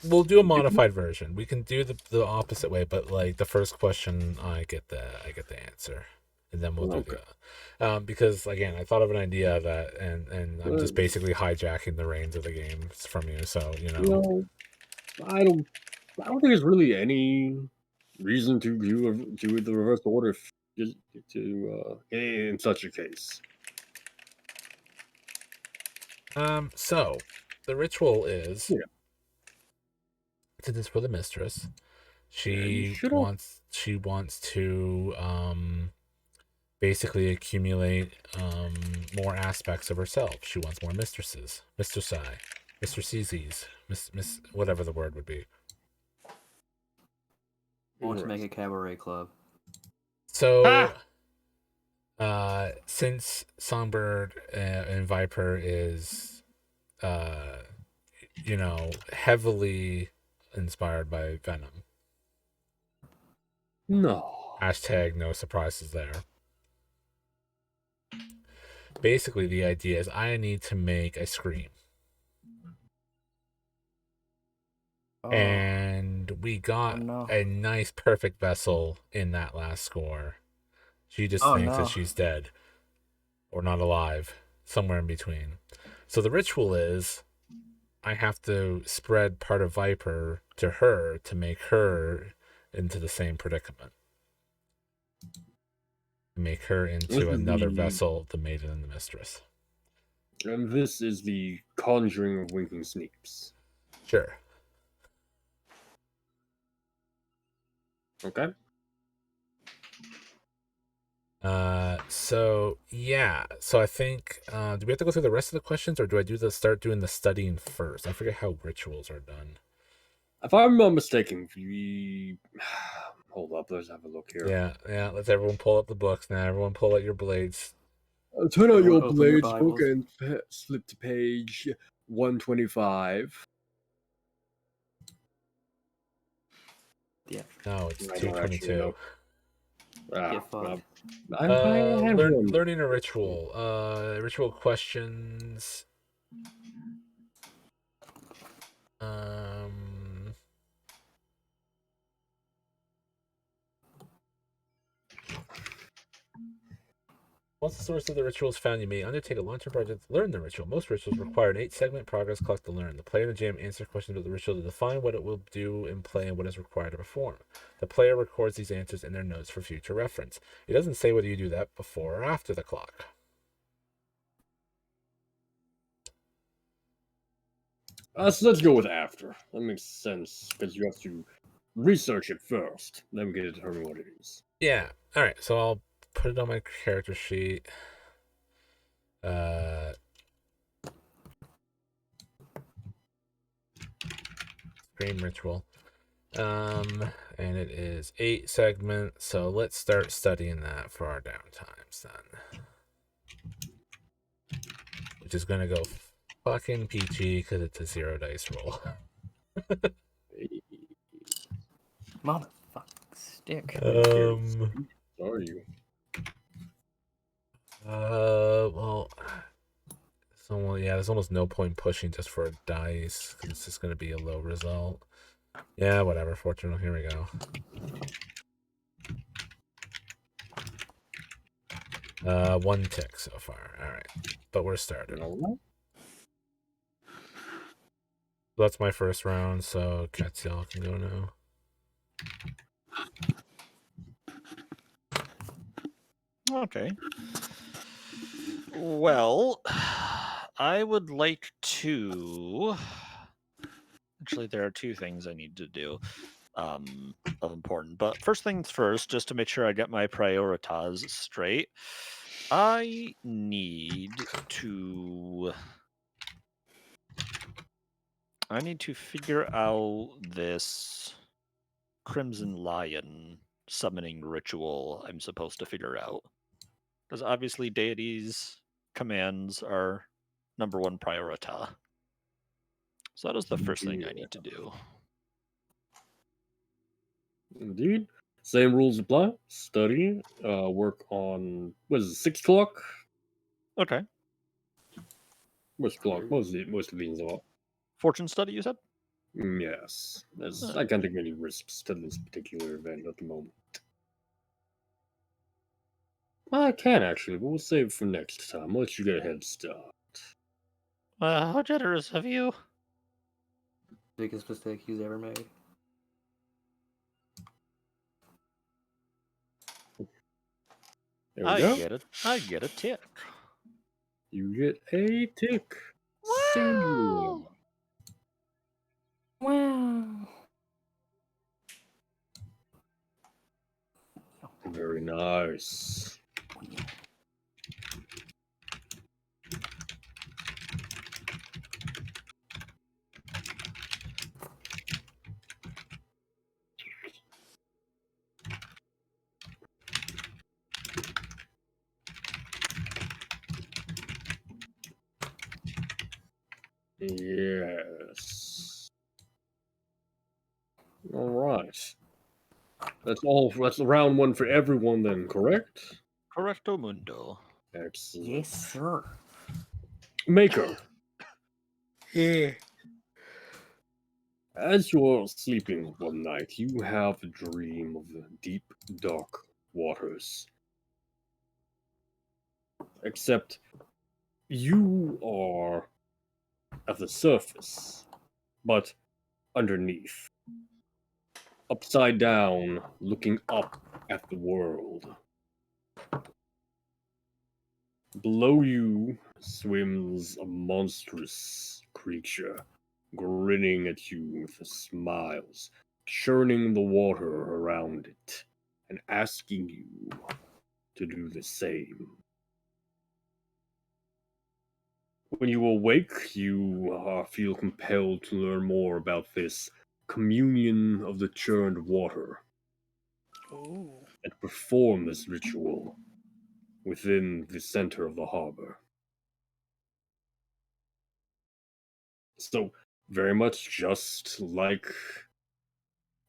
We'll do a modified version. We can do the opposite way, but like the first question, I get the answer, and then we'll do that. Because again, I thought of an idea that, and I'm just basically hijacking the reins of the game from you. So you know. No, I don't think there's really any reason to do the reverse order in such a case. So the ritual is. Yeah. Since it's for the mistress, she wants to basically accumulate more aspects of herself. She wants more mistresses, Mr. C's, Miss whatever the word would be. I want to make a cabaret club. So, since Songbird and Viper is, heavily inspired by Venom. No. Hashtag no surprises there. Basically, the idea is I need to make a scream. Oh. And we got a nice, perfect vessel in that last score. She just thinks that she's dead. Or not alive. Somewhere in between. So the ritual is I have to spread part of Viper to her to make her into the same predicament. Make her into another vessel, the maiden and the mistress. And this is the Conjuring of Winking Sneaks. Sure. Okay. So I think do we have to go through the rest of the questions, or do I start doing the studying first? I forget how rituals are done. If I'm not mistaken, we hold up. Let's have a look here. Yeah. Let's everyone pull up the books now. Everyone pull out your blades. Turn out your Open your blades book Bibles. and flip to page 125. Yeah. No, it's I don't actually 222. know. Get fucked. I had one. Learning a ritual. Ritual questions. Once the source of the ritual is found, you may undertake a long-term project to learn the ritual. Most rituals require an 8-segment progress clock to learn. The player in the GM answers questions about the ritual to define what it will do in play and what is required to perform. The player records these answers in their notes for future reference. It doesn't say whether you do that before or after the clock. So let's go with after. That makes sense because you have to research it first. Then we can determine what it is. Yeah. All right. So I'll put it on my character sheet. Dream ritual. And it is 8 segments. So let's start studying that for our downtimes then. Which is gonna go fucking peachy because it's a 0 dice roll. Motherfucking stick. Are you? Well, there's almost no point pushing just for a dice because it's just gonna be a low result. Yeah, whatever. Fortunate. Here we go. 1 tick so far. All right, but we're starting. That's my first round, so Catsiel can go now. Okay. Well, I would like to. Actually, there are 2 things I need to do of important. But first things first, just to make sure I get my prioritas straight, I need to figure out this Crimson Lion summoning ritual I'm supposed to figure out. Because obviously deities' commands are number 1 priorita. So that is the first thing I need to do. Indeed. Same rules apply. Study. Work on, what is it, 6 o'clock? Okay. What's o'clock? Most of these are. Fortune study, you said? Yes. I can't take any risks to this particular event at the moment. Well, I can actually, but we'll save it for next time. I'll let you get a head start. How generous of you. Biggest mistake he's ever made. There we go. I get a tick. You get a tick. Wow. Wow. Very nice. Yes. All right. That's all. That's round 1 for everyone, then, correct? Correcto mundo. Excellent. Yes, sir. Maker. As you're sleeping one night, you have a dream of deep, dark waters. Except you are at the surface, but underneath. Upside down, looking up at the world. Below you swims a monstrous creature, grinning at you with smiles, churning the water around it, and asking you to do the same. When you awake, you feel compelled to learn more about this communion of the churned water Ooh. and perform this ritual within the center of the harbor. So, very much just like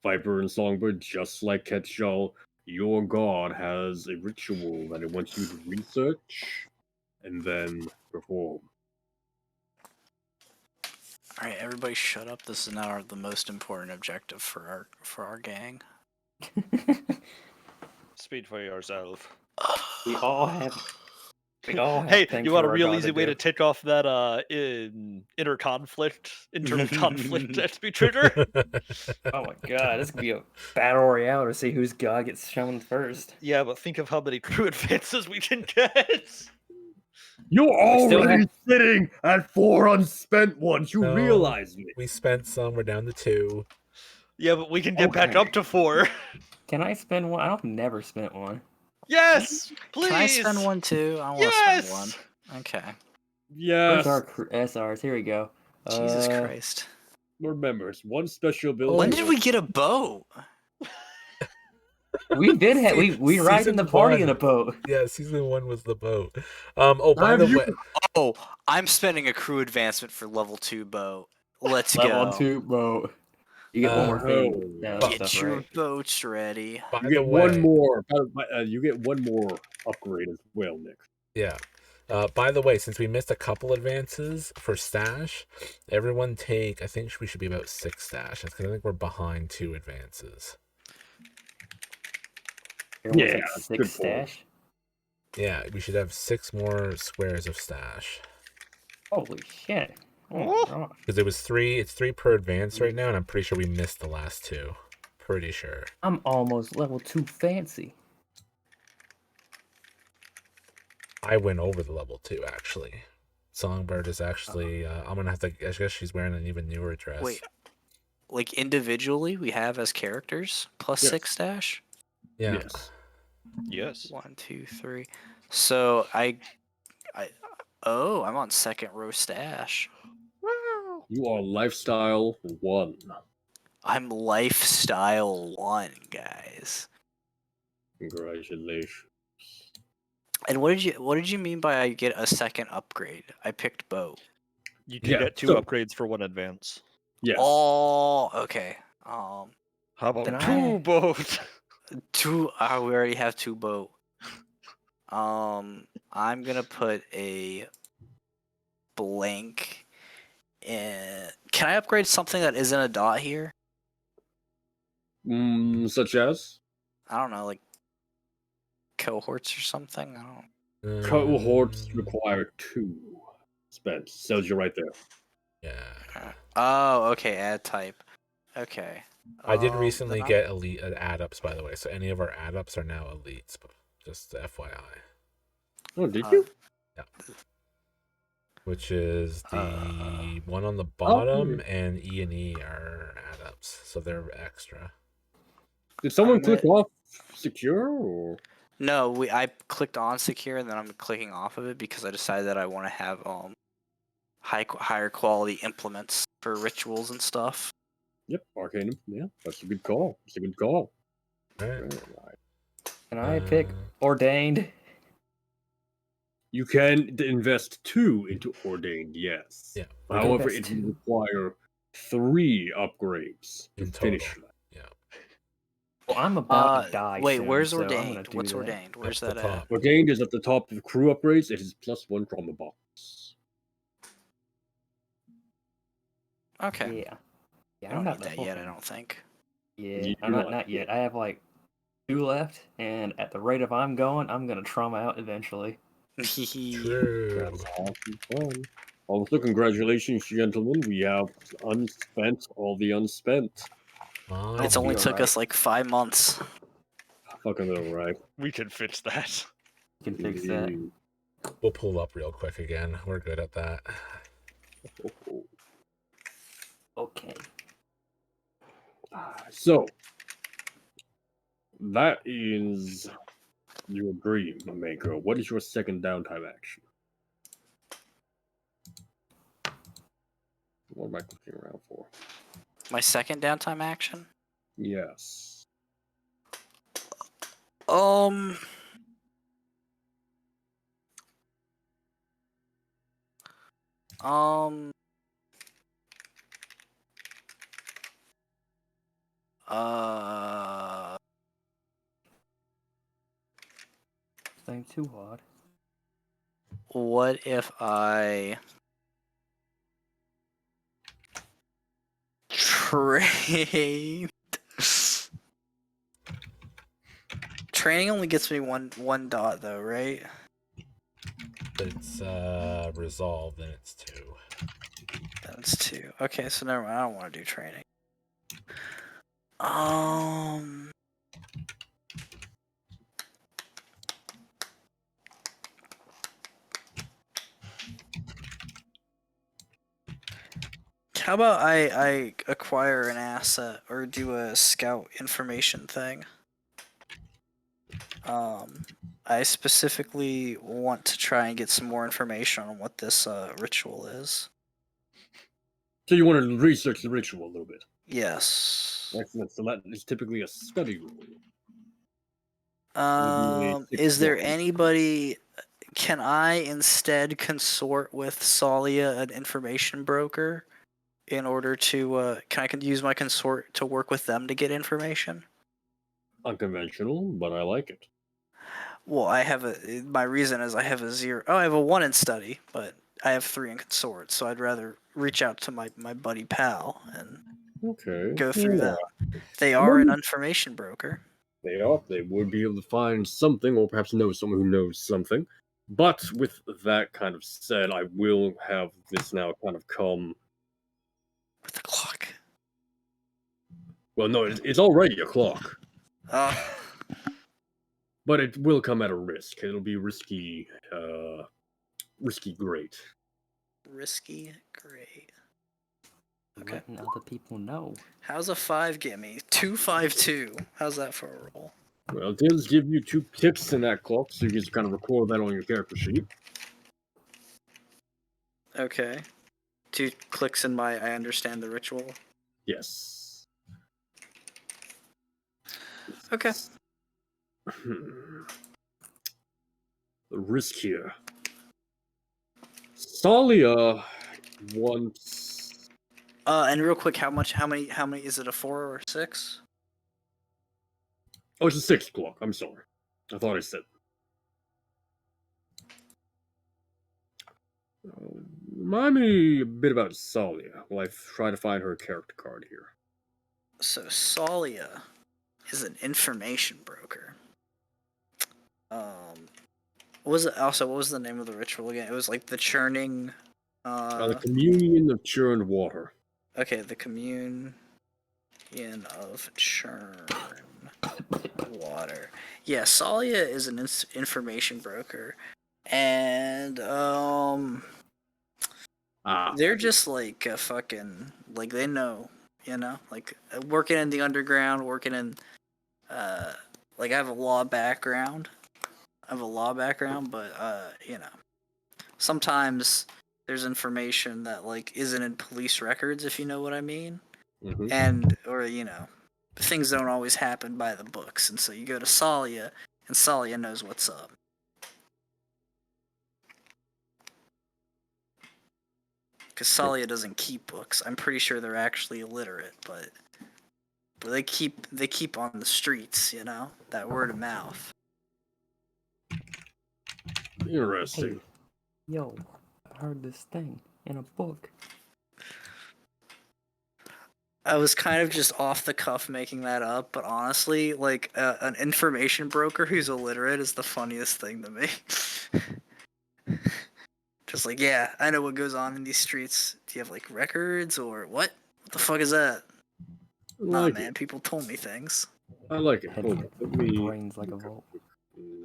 Viper and Songbird, just like Ketchal, your god has a ritual that it wants you to research and then perform. All right, everybody, shut up. This is now the most important objective for our gang. Speak for yourself. We all have. We all have Hey, things you want for a our real God easy to way do. to tick off that internal conflict SP trigger? Oh my god, this could be a battle royale to see whose god gets shown first. Yeah, but think of how many crew advances we can get. You're still already have- sitting at 4 unspent ones. You No. realize me. We spent some. We're down to 2. Yeah, but we can get back Okay. up to 4. Can I spend one? I've never spent one. Yes, please. Can I spend one too? I want to Yes. spend one. Okay. Yes. Where's our SRs? Here we go. Jesus Christ. Remember, it's one special ability. When did we get a boat? We did have we ride in the Season party 1. in a boat. Yeah, season 1 was the boat. Oh, by the way, Oh, I'm spending a crew advancement for level 2 boat. Let's Level go. 2 boat. You get one more thing. No, Get stuff, your right? boats ready. by You the get way, one more. You get one more upgrade as well, Nick. yeah. By the way, since we missed a couple advances for stash, everyone take. I think we should be about 6 stash because I think we're behind 2 advances. Everyone's Yeah, like good 6 point. stash. Yeah, we should have 6 more squares of stash Holy shit! Oh my gosh. because it was 3. It's 3 per advance right now, and I'm pretty sure we missed the last 2. Pretty sure. I'm almost level 2 fancy. I went over the level 2 actually. Songbird is actually. I'm gonna have to. I guess she's wearing an even newer dress. Wait. Like individually, we have as characters plus Yes. 6 stash? Yeah. Yes. Yes. 1, 2, 3. So I'm on second row stash. You are lifestyle 1. I'm lifestyle 1, guys. Congratulations. And what did you mean by I get a second upgrade? I picked boat. You can Yeah, get 2 so- upgrades for 1 advance. Yes. Oh, okay. How Can about I- 2 boats? 2. We already have 2 boat. I'm gonna put a blank. Can I upgrade something that isn't a dot here? Such as I don't know, like cohorts or something. I don't. cohorts require 2 spent. Tells you right there. Yeah. Oh, okay. Add type. Okay. I did then recently I'm- get elite add-ups, by the way. So any of our add-ups are now elites. But just FYI. Oh, did Uh, you? Which is the one on the bottom, and E are add-ups, so they're extra. Did someone I'm click off secure or? No, I clicked on secure and then I'm clicking off of it because I decided that I want to have higher quality implements for rituals and stuff. Yep, Arcanum. Yeah, that's a good call. It's a good call. Right. Right. Can I pick Uh, ordained? You can invest 2 into Ordained, yes. Yeah. However, invest it will 2. require 3 upgrades to In finish total. that. Well, I'm about to die. Wait, soon, where's so I'm gonna ordained? do What's that. ordained? Where's Up that the at? top. Ordained is at the top of the crew upgrades. It is +1 trauma box. Okay. Yeah. Yeah, I don't I'm need about that to yet. I don't think. Yeah, You I'm do not not yet. I have like 2 left, and at the rate of I'm going, I'm gonna trauma out eventually. True. That's awesome fun. Also, congratulations, gentlemen. We have unspent all the unspent. My It's only You're took right. us like 5 months. Fucking alright. We can fix that. You can fix that. We'll pull up real quick again. We're good at that. Okay. So, that is your dream maker. What is your second downtime action? What am I clicking around for? My second downtime action? Yes. Um. Um. Uh. Saying too hard. What if I train? Training only gets me one dot though, right? It's resolved and it's 2. That's 2. Okay, so never mind. I don't want to do training. Um. How about I acquire an asset or do a scout information thing? I specifically want to try and get some more information on what this ritual is. So you want to research the ritual a little bit. Yes. Excellent. So that is typically a study roll. Is there 6-1. anybody? Can I instead consort with Salia, an information broker, in order to? Can I use my consort to work with them to get information? Unconventional, but I like it. Well, I have my reason is I have a 0. Oh, I have a 1 in study, but I have 3 in consort, so I'd rather reach out to my buddy pal and Okay. go through yeah. them. They are an information broker. They are. They would be able to find something, or perhaps know someone who knows something. But with that kind of said, I will have this now kind of come. With the clock. Well, no, it's already a clock, Oh. but it will come at a risk. It'll be risky. Risky great. Risky, great. Okay. Letting other people know. How's a 5 get me? 252. How's that for a roll? Well, it does give you 2 tips in that clock, so you can just kind of record that on your character sheet. Okay. 2 clicks in my I understand the ritual. Yes. Okay. The risk here. Salia wants. And real quick, how many is it, a 4 or 6? Oh, it's a 6 clock. I'm sorry. I thought I said. Remind me a bit about Salia while I try to find her character card here. So Salia is an information broker. What was it? Also, what was the name of the ritual again? It was like the churning. The communion of churned water. Okay, the communion of churned water. Yeah, Salia is an information broker, and they're just like a fucking, like, they know, like working in the underground, working in like I have a law background. But sometimes there's information that like isn't in police records, if you know what I mean. Mm-hmm. And or things don't always happen by the books, and so you go to Salia, and Salia knows what's up. Because Salia doesn't keep books. I'm pretty sure they're actually illiterate, but they keep on the streets, that word of mouth. Interesting. Hey, yo, I heard this thing in a book. I was kind of just off the cuff making that up, but honestly, like an information broker who's illiterate is the funniest thing to me. Just like, yeah, I know what goes on in these streets. Do you have like records or what? What the fuck is that? Nah, man, people told me things. I like it. Head Hold on. Let me brains like a vault.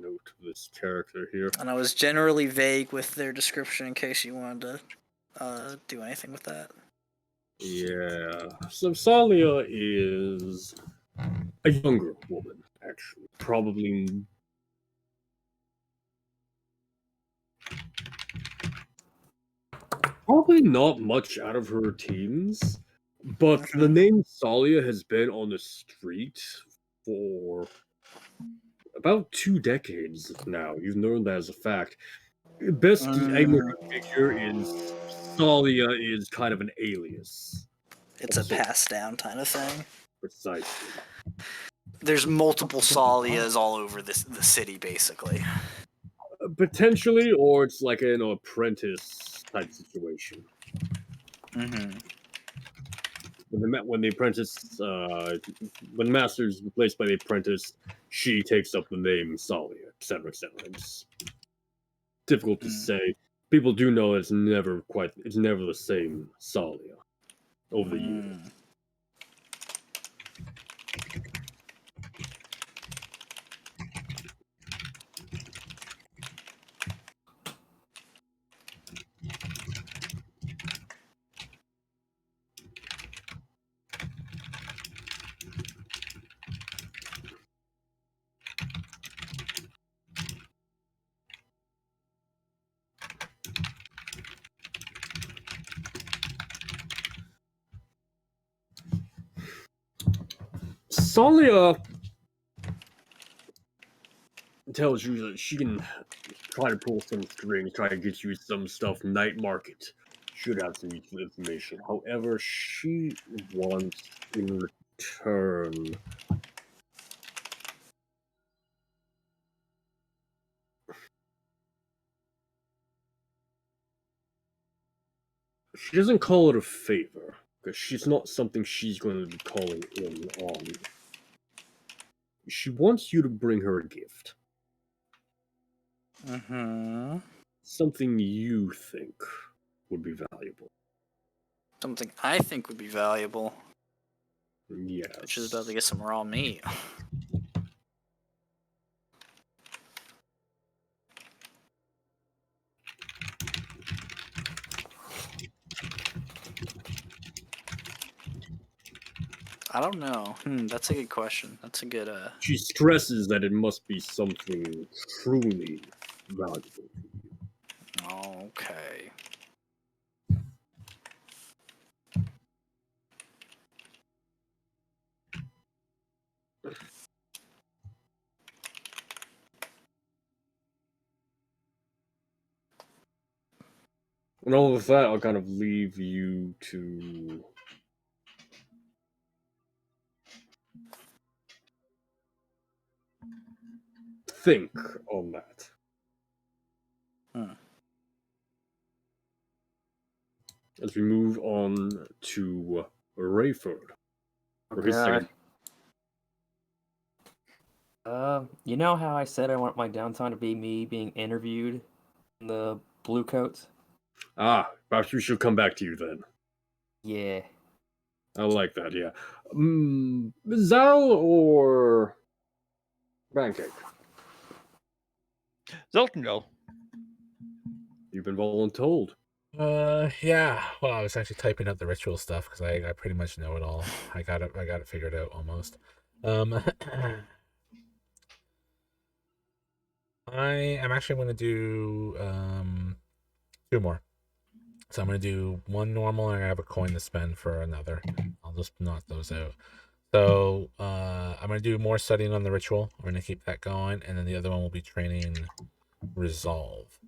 note this character here. And I was generally vague with their description in case you wanted to do anything with that. Yeah. So Salia is a younger woman, actually. Probably not much out of her teens, But the name Salia has been on the street for about 2 decades now. You've known that as a fact. Best ignorant figure is Salia is kind of an alias. It's a pass down kind of thing. Precisely. There's multiple Salias all over the city, basically. Potentially, or it's like an apprentice type situation. Mm-hmm. When the apprentice, when the master is replaced by the apprentice, she takes up the name Salia, etc., etc. It's difficult to say. People do know it's never the same Salia over the years. Salia tells you that she can try to pull some strings, try to get you some stuff. Night market should have some useful information. However, she wants in return. She doesn't call it a favor, because she's not something she's going to be calling in on. She wants you to bring her a gift. Mm-hmm. Something you think would be valuable. Something I think would be valuable. Yes. Which is about to get some raw meat. I don't know. That's a good question. That's a good She stresses that it must be something truly valuable. Okay. And all with that, I'll kind of leave you to think on that. As we move on to Rayford. For his second. You know how I said I want my downtime to be me being interviewed in the blue coats? Perhaps we should come back to you then. Yeah. I like that, yeah. Zal or Pancake? Zal can go. You've been voluntold. Yeah. Well, I was actually typing up the ritual stuff because I pretty much know it all. I got it figured out almost. I am actually going to do 2 more. So I'm going to do 1 normal, and I have a coin to spend for another. I'll just knock those out. So I'm going to do more studying on the ritual. I'm going to keep that going, and then the other one will be training resolve,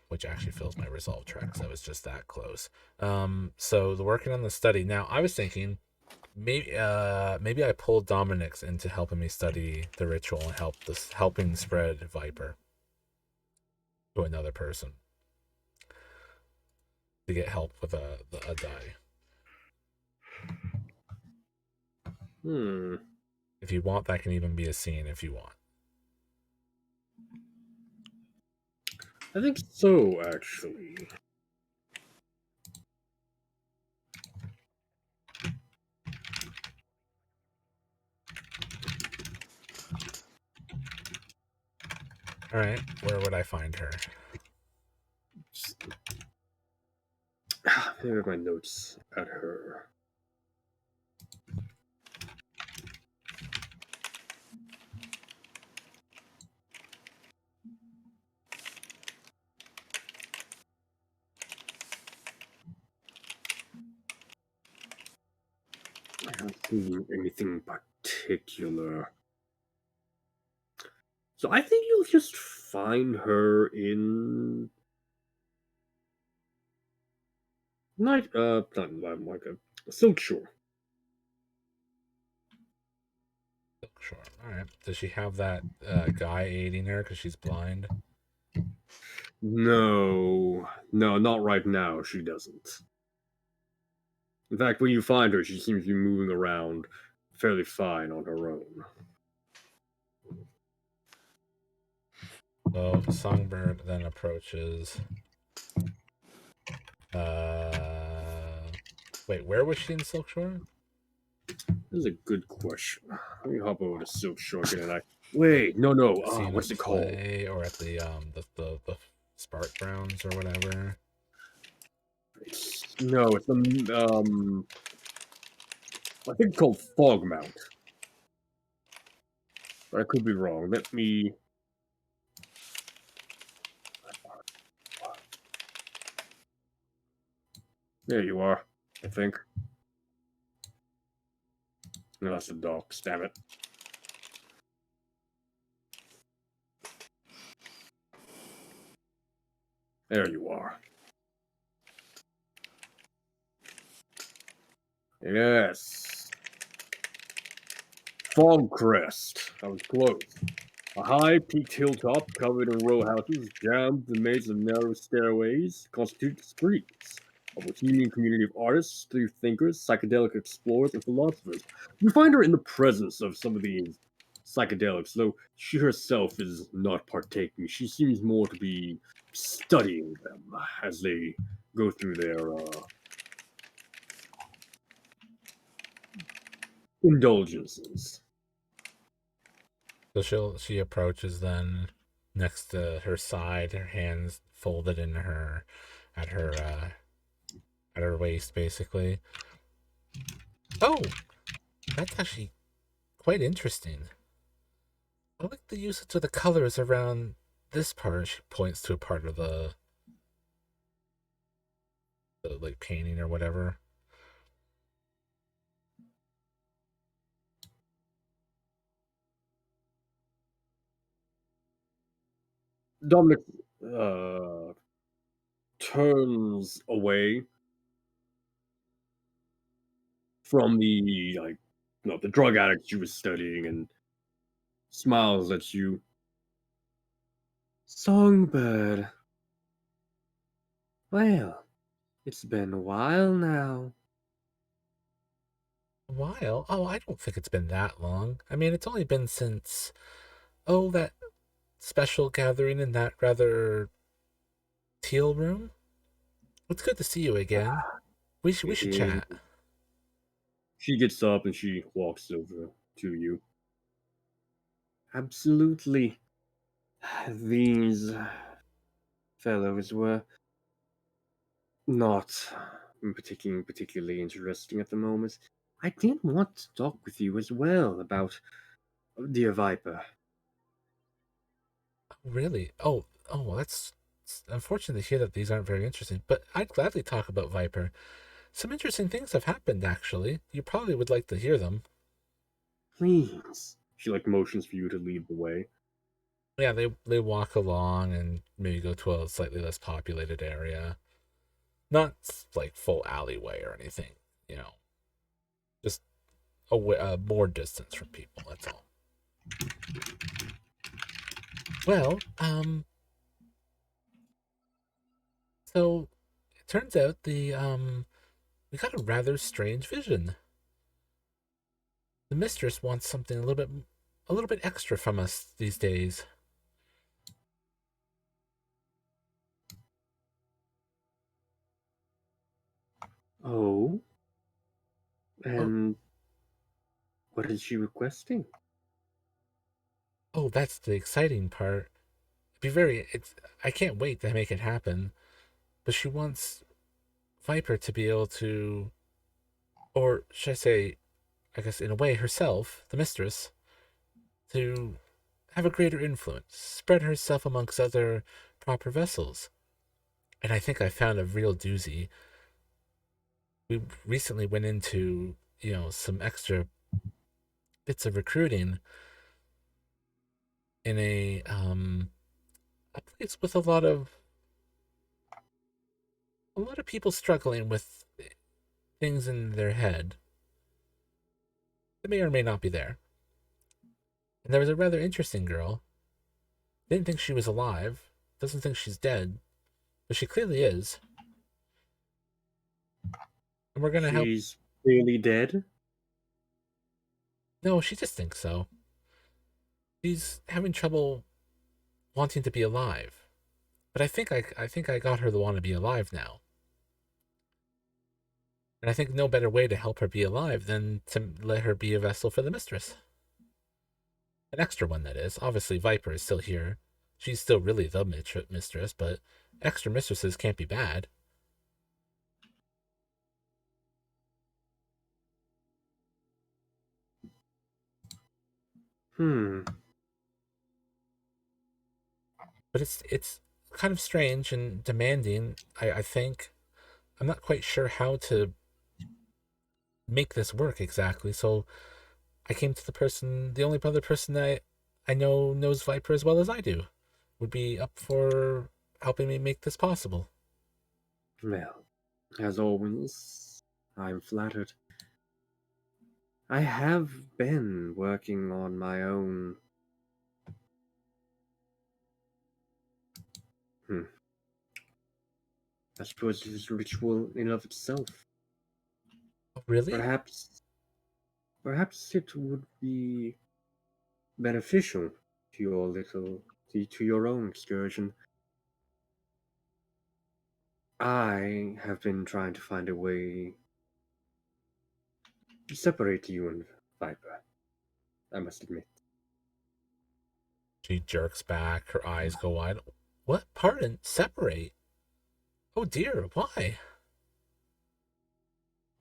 which actually fills my resolve track, so it's just that close. So the working on the study. Now, I was thinking maybe I pulled Dominic's into helping me study the ritual and helping spread Viper to another person to get help with a die. If you want, that can even be a scene if you want. I think so, actually. All right, where would I find her? Here are my notes at her. Anything particular. So I think you'll just find her in like a Silk Shore. Sure. All right. Does she have that guy aiding her because she's blind? No, not right now. She doesn't. In fact, when you find her, she seems to be moving around fairly fine on her own. So Songbird then approaches. Wait, where was she in Silkshore? This is a good question. Let me hop over to Silk Shore again. Wait, no. Scene What's of it called? play or at the Spark grounds or whatever. No, it's I think it's called Fog Mount. But I could be wrong. Let me. There you are. I think. No, that's the docks. Damn it. There you are. Yes. Fog Crest. I was close. A high peaked hilltop covered in row houses, jammed with a maze of narrow stairways, constitutes the streets of a teeming community of artists, through thinkers, psychedelic explorers, and philosophers. You find her in the presence of some of these psychedelics, though she herself is not partaking. She seems more to be studying them as they go through their indulgences. So she approaches then next to her side, her hands folded in her at her waist basically. Oh, that's actually quite interesting. I like the usage of the colors around this part. She points to a part of the like painting or whatever. Dominic turns away from the drug addict she was studying and smiles at you. Songbird. Well, it's been a while now. A while? Oh, I don't think it's been that long. I mean, it's only been since that special gathering in that rather teal room. It's good to see you again. We should chat. She gets up and she walks over to you. Absolutely. These fellows were not particularly interesting at the moment. I did want to talk with you as well about dear Viper. Really? Well, that's it's unfortunate to hear that these aren't very interesting, but I'd gladly talk about Viper. Some interesting things have happened, actually. You probably would like to hear them. Please. She motions for you to lead the way. Yeah, they walk along and maybe go to a slightly less populated area. Not like full alleyway or anything, just more distance from people, that's all. Well, so it turns out we got a rather strange vision. The mistress wants something a little bit extra from us these days. Oh? Oh, And what is she requesting? that's the exciting part. I can't wait to make it happen. But she wants Viper to be able to, or should I say, I guess in a way herself, the mistress, to have a greater influence, spread herself amongst other proper vessels. And I think I found a real doozy. We recently went into some extra bits of recruiting in a place with a lot of people struggling with things in their head that may or may not be there. And there was a rather interesting girl. Didn't think she was alive. Doesn't think she's dead, but she clearly is. And we're gonna help. She's really dead? No, she just thinks so. She's having trouble wanting to be alive. But I think I got her to want to be alive now. And I think no better way to help her be alive than to let her be a vessel for the mistress. An extra one, that is. Obviously, Viper is still here. She's still really the mistress, but extra mistresses can't be bad. But it's kind of strange and demanding. I think I'm not quite sure how to make this work exactly. So I came to the only other person that I know knows Viper as well as I do, would be up for helping me make this possible. Well, as always, I'm flattered. I have been working on my own. I suppose it's a ritual in of itself. Really? Perhaps it would be beneficial to your own excursion. I have been trying to find a way to separate you and Viper, I must admit. She jerks back, her eyes go wide. What? Pardon? Separate? Oh dear, why?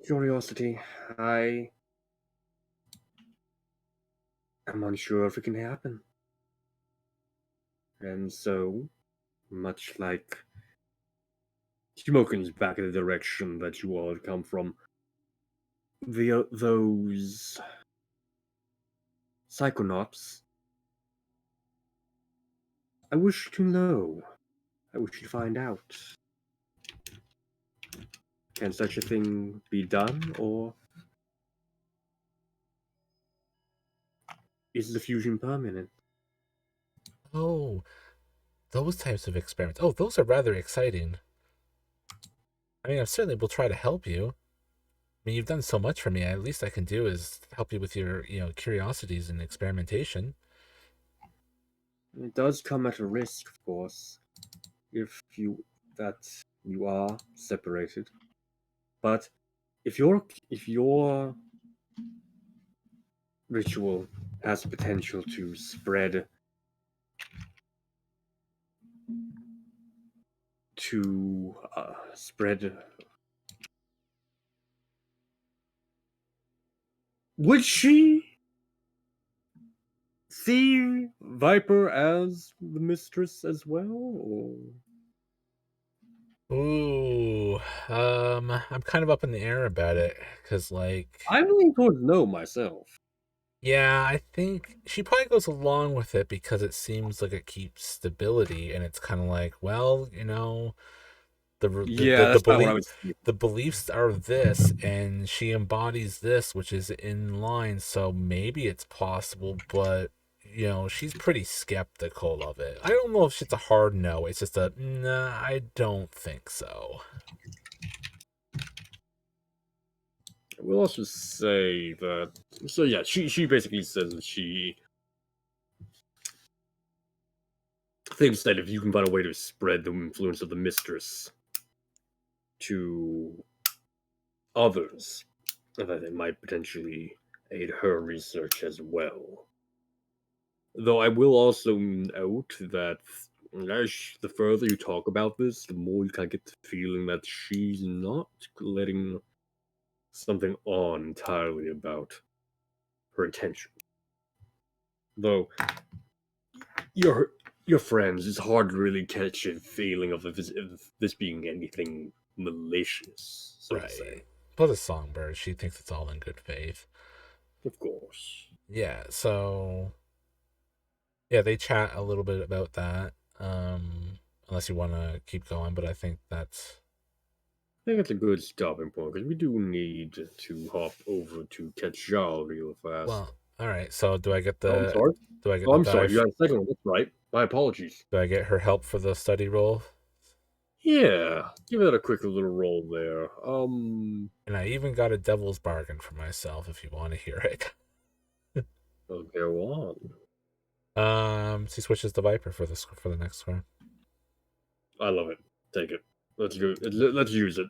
Curiosity, I am unsure if it can happen. And so, much like Smokin's back in the direction that you all had come from, those psychonauts, I wish to know. I wish to find out. Can such a thing be done, or is the fusion permanent? Oh, those types of experiments. Oh, those are rather exciting. I mean, I certainly will try to help you. I mean, you've done so much for me. At least I can do is help you with your, curiosities and experimentation. It does come at a risk, of course, if you are separated. But if your ritual has potential to spread would she see Viper as the mistress as well, or Ooh, I'm kind of up in the air about it, because, I'm leaning towards no myself. yeah, I think she probably goes along with it because it seems like it keeps stability, and it's kind of like, well, Yeah, that's about what I was thinking. the beliefs are this, and she embodies this, which is in line. So maybe it's possible, but she's pretty skeptical of it. I don't know if it's a hard no. It's just a nah. I don't think so. I will also say that. So yeah, she basically says that she thinks that if you can find a way to spread the influence of the mistress to others, that it might potentially aid her research as well. Though I will also note that the further you talk about this, the more you kind of get the feeling that she's not letting something on entirely about her intention. Though your friends, it's hard to really catch a feeling of this being anything malicious, so to say. plus a songbird. She thinks it's all in good faith. Of course. Yeah, so yeah, they chat a little bit about that. Unless you want to keep going, but I think that's I think it's a good stopping point because we do need to hop over to catch Zhao real fast. well. All right, so do I get Oh, I'm sorry. the I'm sorry. dive? You had a second one. That's right. My apologies. Do I get her help for the study roll? Yeah, give that a quick little roll there. And I even got a devil's bargain for myself if you want to hear it. I'll go on. She switches the Viper for the next square. I love it. Take it. Let's go. Let's use it.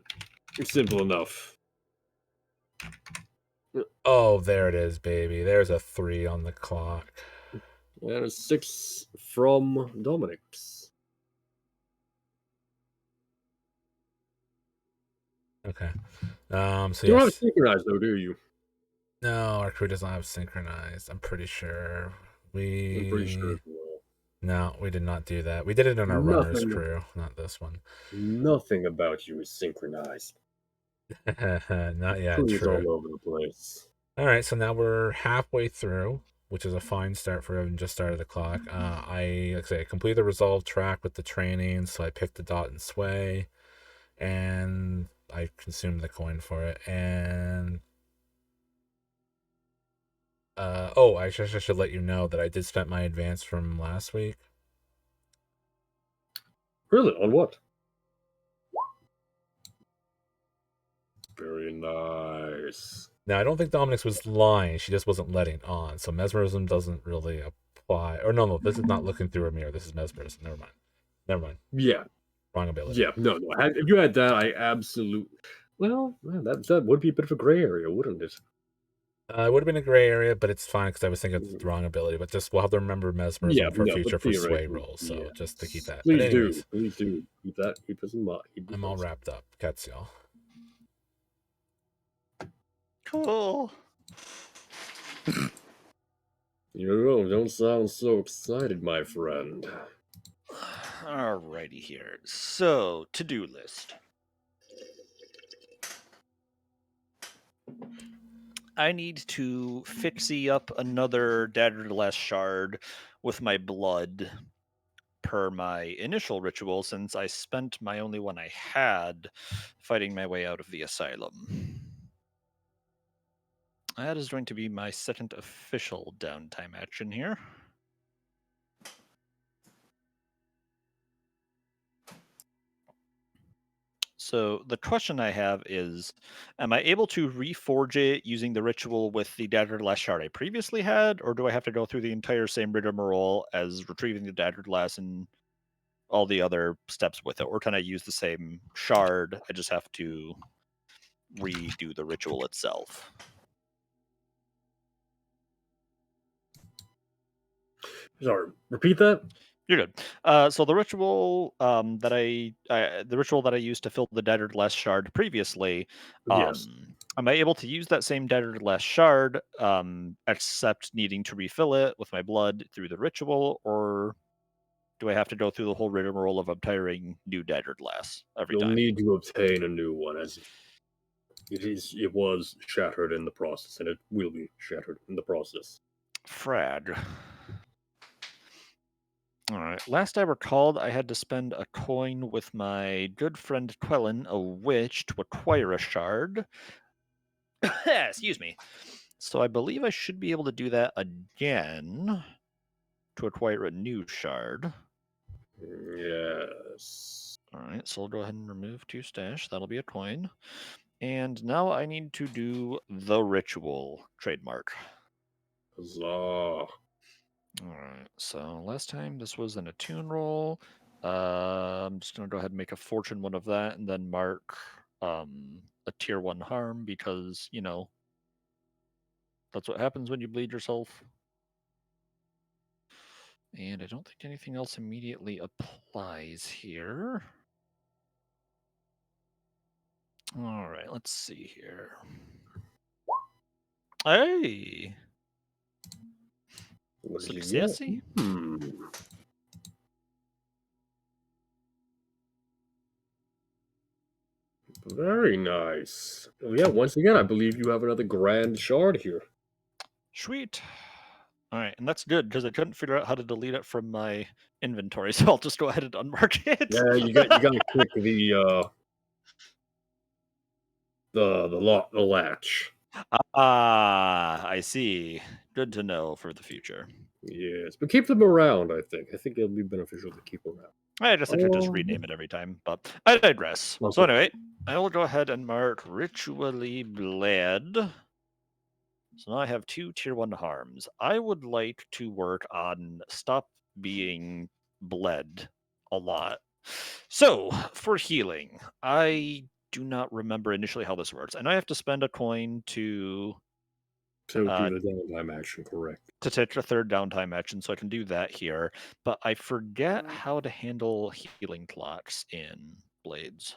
It's simple enough. Oh, there it is, baby. There's a 3 on the clock. And a 6 from Dominic's. Okay. So You don't have yes. synchronized though, do you? No, our crew doesn't have synchronized. I'm pretty sure. I'm pretty sure. No, we did not do that. We did it on our runner's Nothing. crew, not this one. Nothing about you is synchronized. Not yet, Crew's true. all over the place. All right, so now we're halfway through, which is a fine start for having just started the clock. Like I say, I completed the resolve track with the training, so I picked the dot and sway, and I consumed the coin for it. And I should let you know that I did spend my advance from last week. Really? On what? Very nice. Now, I don't think Dominic's was lying. She just wasn't letting on. So mesmerism doesn't really apply. Or no, this is not looking through a mirror. This is mesmerism. Never mind. Yeah. Wrong ability. Yeah. No. If you had that, I absolutely. Well, that would be a bit of a gray area, wouldn't it? It would have been a gray area, but it's fine because I was thinking of the wrong ability. But just we'll have to remember mesmerism for future for sway rolls. So just to keep that. Please do. Keep that. Keep this in mind. I'm all wrapped up. Cats, y'all. Cool. You don't sound so excited, my friend. Alrighty here. So, to-do list. I need to fixie up another Dagger to Last Shard with my blood per my initial ritual, since I spent my only one I had fighting my way out of the Asylum. That is going to be my second official downtime action here. So the question I have is, am I able to reforge it using the ritual with the Dagger Glass shard I previously had, or do I have to go through the entire same rigmarole as retrieving the Dagger Glass and all the other steps with it? Or can I use the same shard? I just have to redo the ritual itself. Sorry, repeat that. You're good. So the ritual that I used to fill the Dagger Glass shard previously, Yes. am I able to use that same Dagger Glass shard, except needing to refill it with my blood through the ritual, or do I have to go through the whole rigmarole of obtaining new Dagger Glass every You'll time? need to obtain a new one, as it was shattered in the process, and it will be shattered in the process. Frag. Alright, last I recalled, I had to spend a coin with my good friend Quellen, a witch, to acquire a shard. Excuse me. So I believe I should be able to do that again to acquire a new shard. Yes. Alright, so I'll go ahead and remove 2 stash. That'll be a coin. And now I need to do the ritual trademark. Huzzah. Alright, so last time this was an attune roll. I'm just going to go ahead and make a fortune one of that and then mark a tier 1 harm because, you know, that's what happens when you bleed yourself. And I don't think anything else immediately applies here. Alright, let's see here. Hey! What did you get? Successy? Very nice. Yeah, once again, I believe you have another grand shard here. Sweet. All right, and that's good because I couldn't figure out how to delete it from my inventory, so I'll just go ahead and unmark it. Yeah, you gotta click the latch. Ah, I see. Good to know for the future. Yes, but keep them around. I think it'll be beneficial to keep around. I guess I should just rename it every time, but I digress. So Okay. anyway, I will go ahead and mark ritually bled. So now I have 2 tier 1 harms. I would like to work on stop being bled a lot. So for healing, I do not remember initially how this works. I know I have to spend a coin to So do the downtime action, correct? to take a third downtime action, so I can do that here. But I forget how to handle healing clocks in Blades.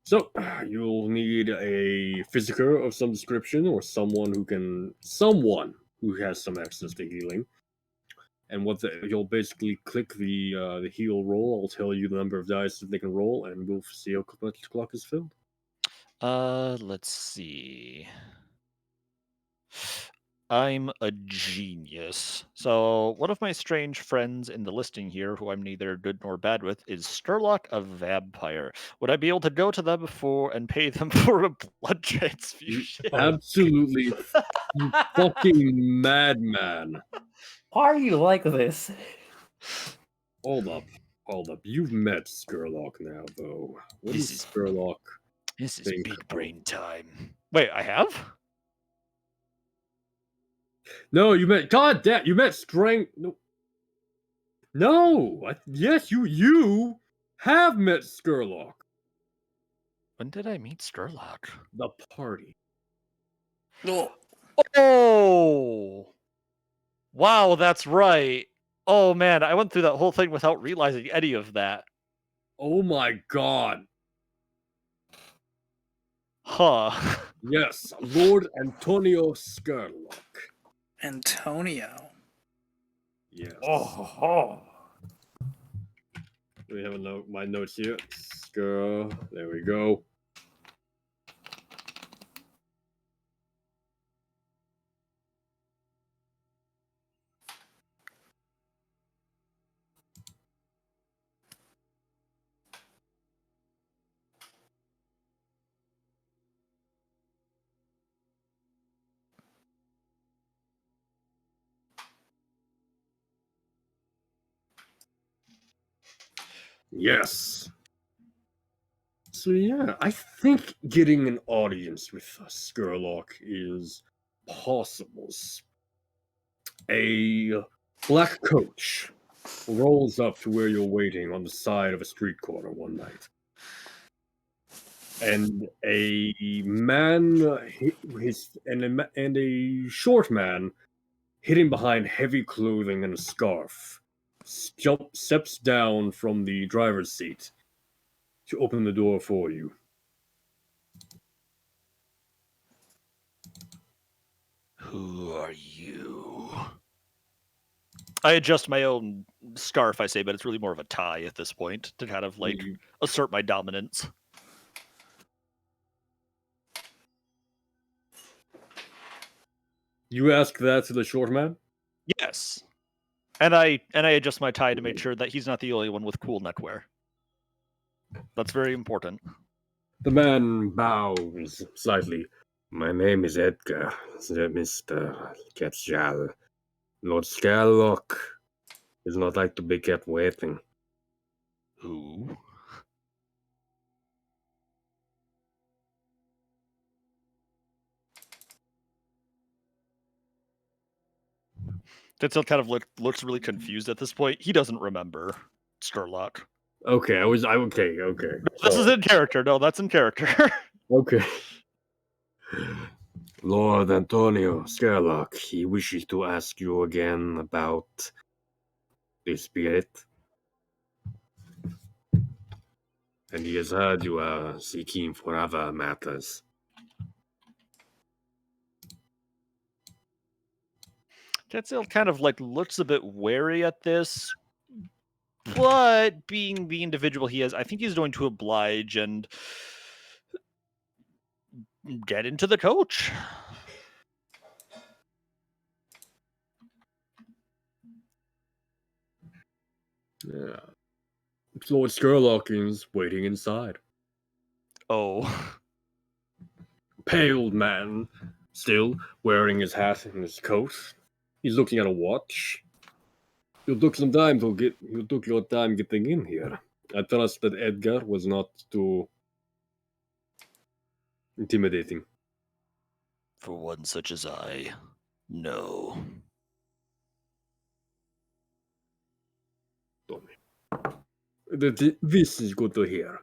So you'll need a physiker of some description, or someone who has some access to healing. And you'll basically click the heal roll. I'll tell you the number of dice that they can roll, and we'll see how much the clock is filled. Let's see. I'm a genius. So one of my strange friends in the listing here, who I'm neither good nor bad with, is Sturlock a vampire. Would I be able to go to them before and pay them for a blood transfusion? Absolutely, you fucking madman! Why are you like this? Hold up. You've met Skurlock now, though. What This is is- Skurlock? This is Think big of- brain time. Wait, I have? No, you met. God damn, you met Strength. No. No. Yes, you have met Skurlock. When did I meet Sturlock? The party. No. Oh! Wow, that's right. Oh man, I went through that whole thing without realizing any of that. Oh my god. Huh. Yes, Lord Antonio Skurlock. Antonio. Yes. Oh. We have my notes here. Skur. There we go. Yes. So yeah, I think getting an audience with Skurlock is possible. A black coach rolls up to where you're waiting on the side of a street corner one night. And a man, and a short man, hidden behind heavy clothing and a scarf, steps down from the driver's seat to open the door for you. Who are you? I adjust my own scarf, I say, but it's really more of a tie at this point to kind of like assert my dominance. You ask that to the short man? Yes. And I adjust my tie to make sure that he's not the only one with cool neckwear. That's very important. The man bows slightly. My name is Edgar, Mr. Quetzal. Lord Scarlock does not like to be kept waiting. Who? Tetzel kind of looks really confused at this point. He doesn't remember Sturlock. Okay, okay. This is in character. No, that's in character. Okay. Lord Antonio Scarlock, he wishes to ask you again about the spirit. And he has heard you are seeking for other matters. Tetzel kind of like looks a bit wary at this, but being the individual he is, I think he's going to oblige and Get into the coach. Yeah. Lord Sherlock is waiting inside. Oh. Pale man, still wearing his hat and his coat. He's looking at a watch. You took some time to get. You took your time getting in here. I trust that Edgar was not too intimidating. For one such as I, no. This is good to hear.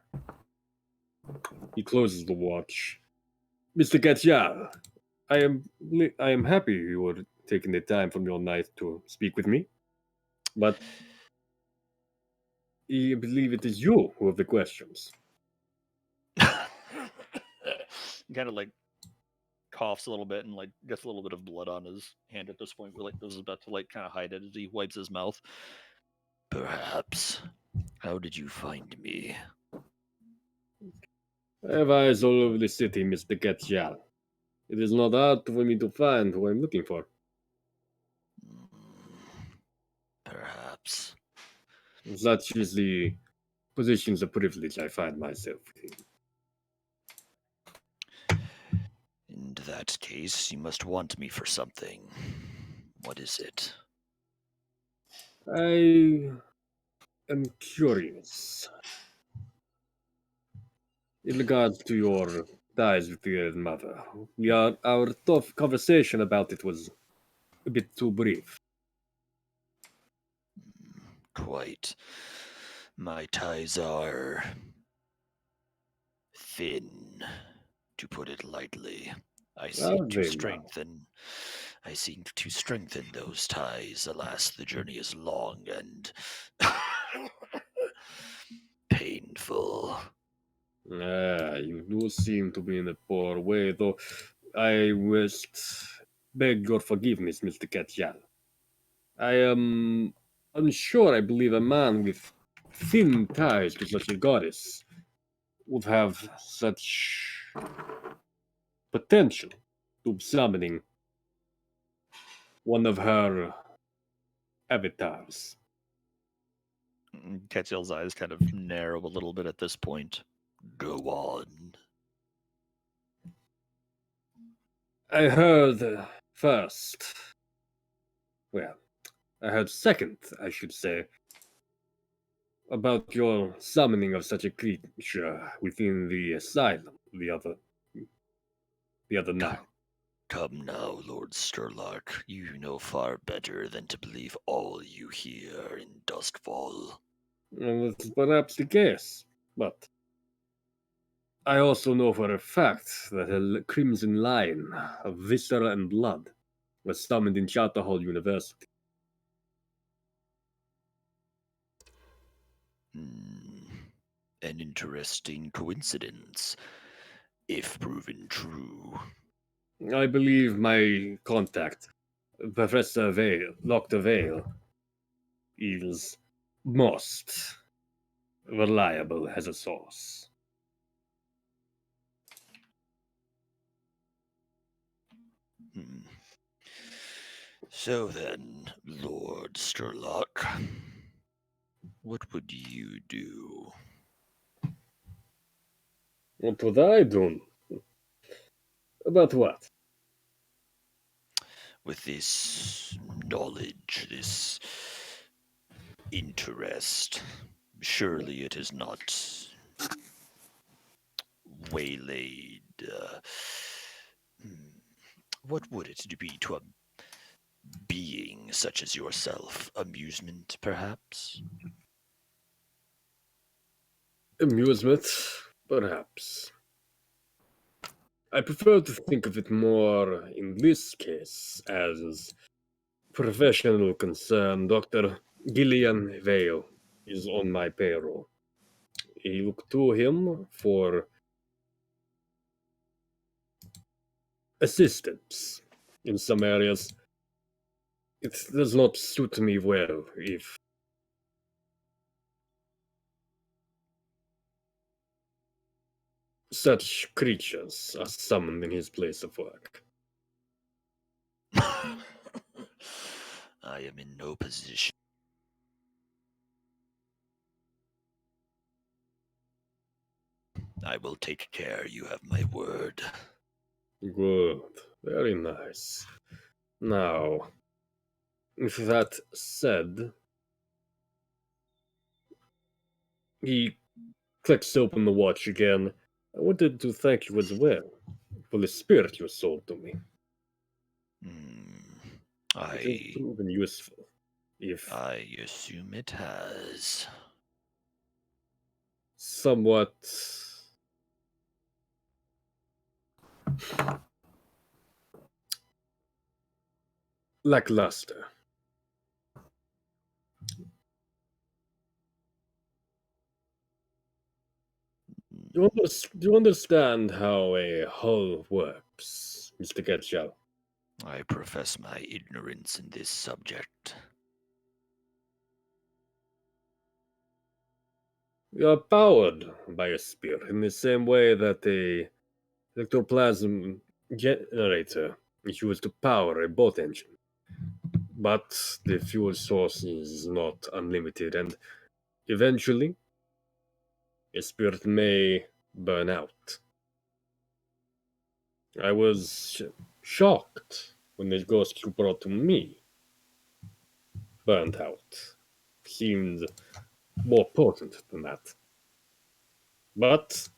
He closes the watch. Mr. Gatchal, I am happy you were taking the time from your night to speak with me. But I believe it is you who have the questions. Kind of like coughs a little bit and like gets a little bit of blood on his hand at this point. Where like was about to like kind of hide it as he wipes his mouth. Perhaps. How did you find me? I have eyes all over the city, Mr. Gatchal. It is not hard for me to find who I'm looking for. Perhaps. Such is the positions of privilege I find myself in. In that case, you must want me for something. What is it? I am curious. In regards to your ties with your mother, our tough conversation about it was a bit too brief. Quite. My ties are thin, to put it lightly. I Are seek to they now? strengthen those ties. Alas, the journey is long and painful. You do seem to be in a poor way, though I must beg your forgiveness, Mr. Katjal. I am unsure I believe a man with thin ties to such a goddess would have such potential to summoning one of her avatars. Ketziel's eyes kind of narrow a little bit at this point. Go on. I heard first. Well, I heard second, I should say, about your summoning of such a creature within the asylum the other night. Come now, Lord Sturlock. You know far better than to believe all you hear in Dustfall. Well, that's perhaps the case, but I also know for a fact that a crimson line of viscera and blood was summoned in Charterhall University. An interesting coincidence, if proven true. I believe my contact, Professor Vale, Dr. Vale, is most reliable as a source. So then, Lord Sturlock, what would you do? What would I do? About what? With this knowledge, this interest, surely it is not waylaid. What would it be to a being such as yourself? Amusement, perhaps? Amusement, perhaps. I prefer to think of it more in this case as professional concern. Dr. Gillian Vale is on my payroll. I look to him for assistance in some areas. It does not suit me well if such creatures are summoned in his place of work. I am in no position. I will take care. You have my word. Good. Very nice. Now, with that said, he clicks open the watch again. I wanted to thank you as well for the spirit you sold to me. It has I proven useful. If assume it has. somewhat lackluster. Do you understand how a hull works, Mr. Getchell? I profess my ignorance in this subject. You are powered by a spirit in the same way that a electroplasm generator is used to power a boat engine. But the fuel source is not unlimited, and eventually, a spirit may burn out. I was shocked when the ghost you brought to me burned out. Seemed more potent than that. But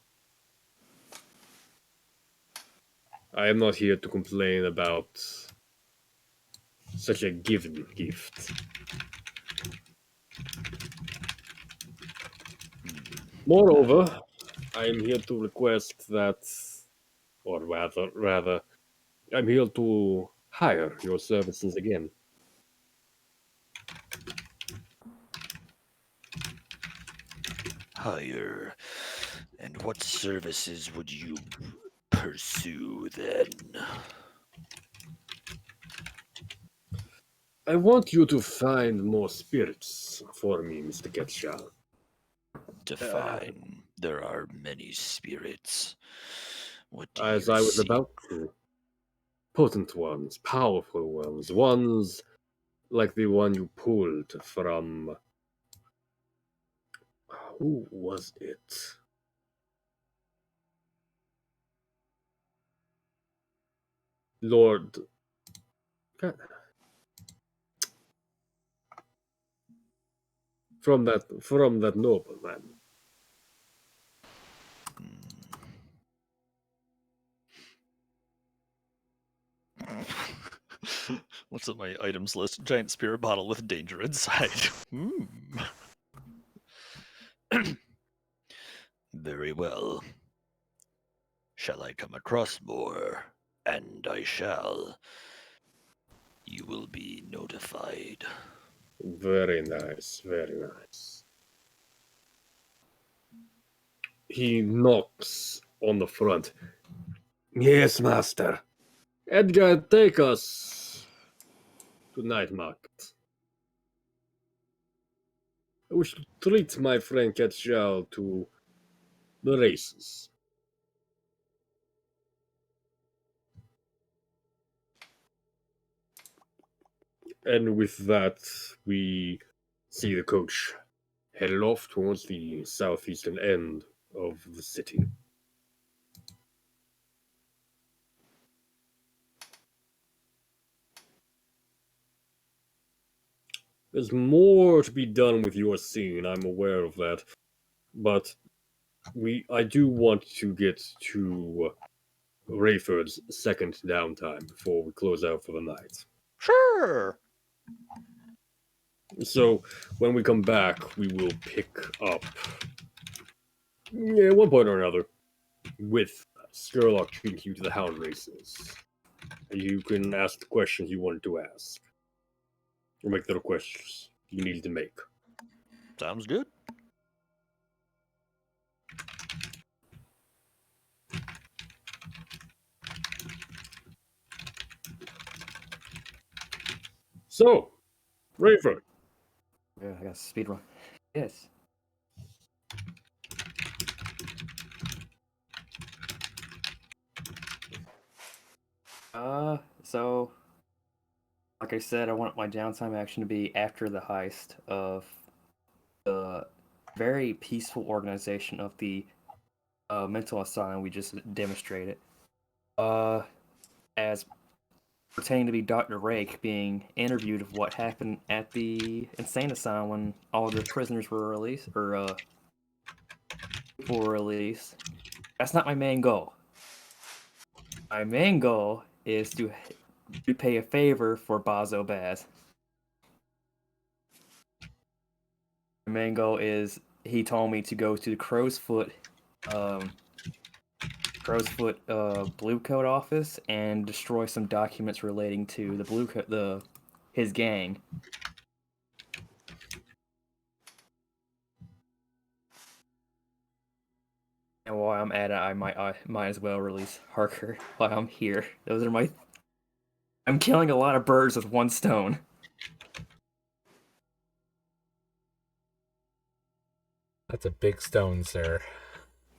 I am not here to complain about such a given gift. Moreover, I am here to request that, or rather, I'm here to hire your services again. Higher. And what services would you pursue then? I want you to find more spirits for me, Mr. Ketchal. Define. There are many spirits. What do As you I was see? about to. Potent ones, powerful ones like the one you pulled from. Who was it? Lord. God. From that nobleman. What's on my items list? Giant spirit bottle with danger inside. Very well. Shall I come across more? And I shall. You will be notified. Very nice, very nice. He knocks on the front. Yes, master. Edgar, take us to night market. I wish to treat my friend Ketchal to the races. And with that, we see the coach headed off towards the southeastern end of the city. There's more to be done with your scene, I'm aware of that. But I do want to get to Rayford's second downtime before we close out for the night. Sure. So when we come back, we will pick up, at one point or another, with Sherlock treating you to the hound races. You can ask the questions you wanted to ask, or make the requests you needed to make. Sounds good. So, Rayford, Yeah, I got a speed run. Yes. So like I said, I want my downtime action to be after the heist of the very peaceful organization of the mental asylum we just demonstrated. As pertaining to be Dr. Rake being interviewed of what happened at the insane asylum when all the prisoners were released, or people were released. That's not my main goal. My main goal is to repay a favor for Bazo Baz. My main goal is he told me to go to the Crowsfoot Blue Coat office and destroy some documents relating to the Blue Coat, his gang. And while I'm at it, I might as well release Harker while I'm here. Those are my. I'm killing a lot of birds with one stone. That's a big stone, sir.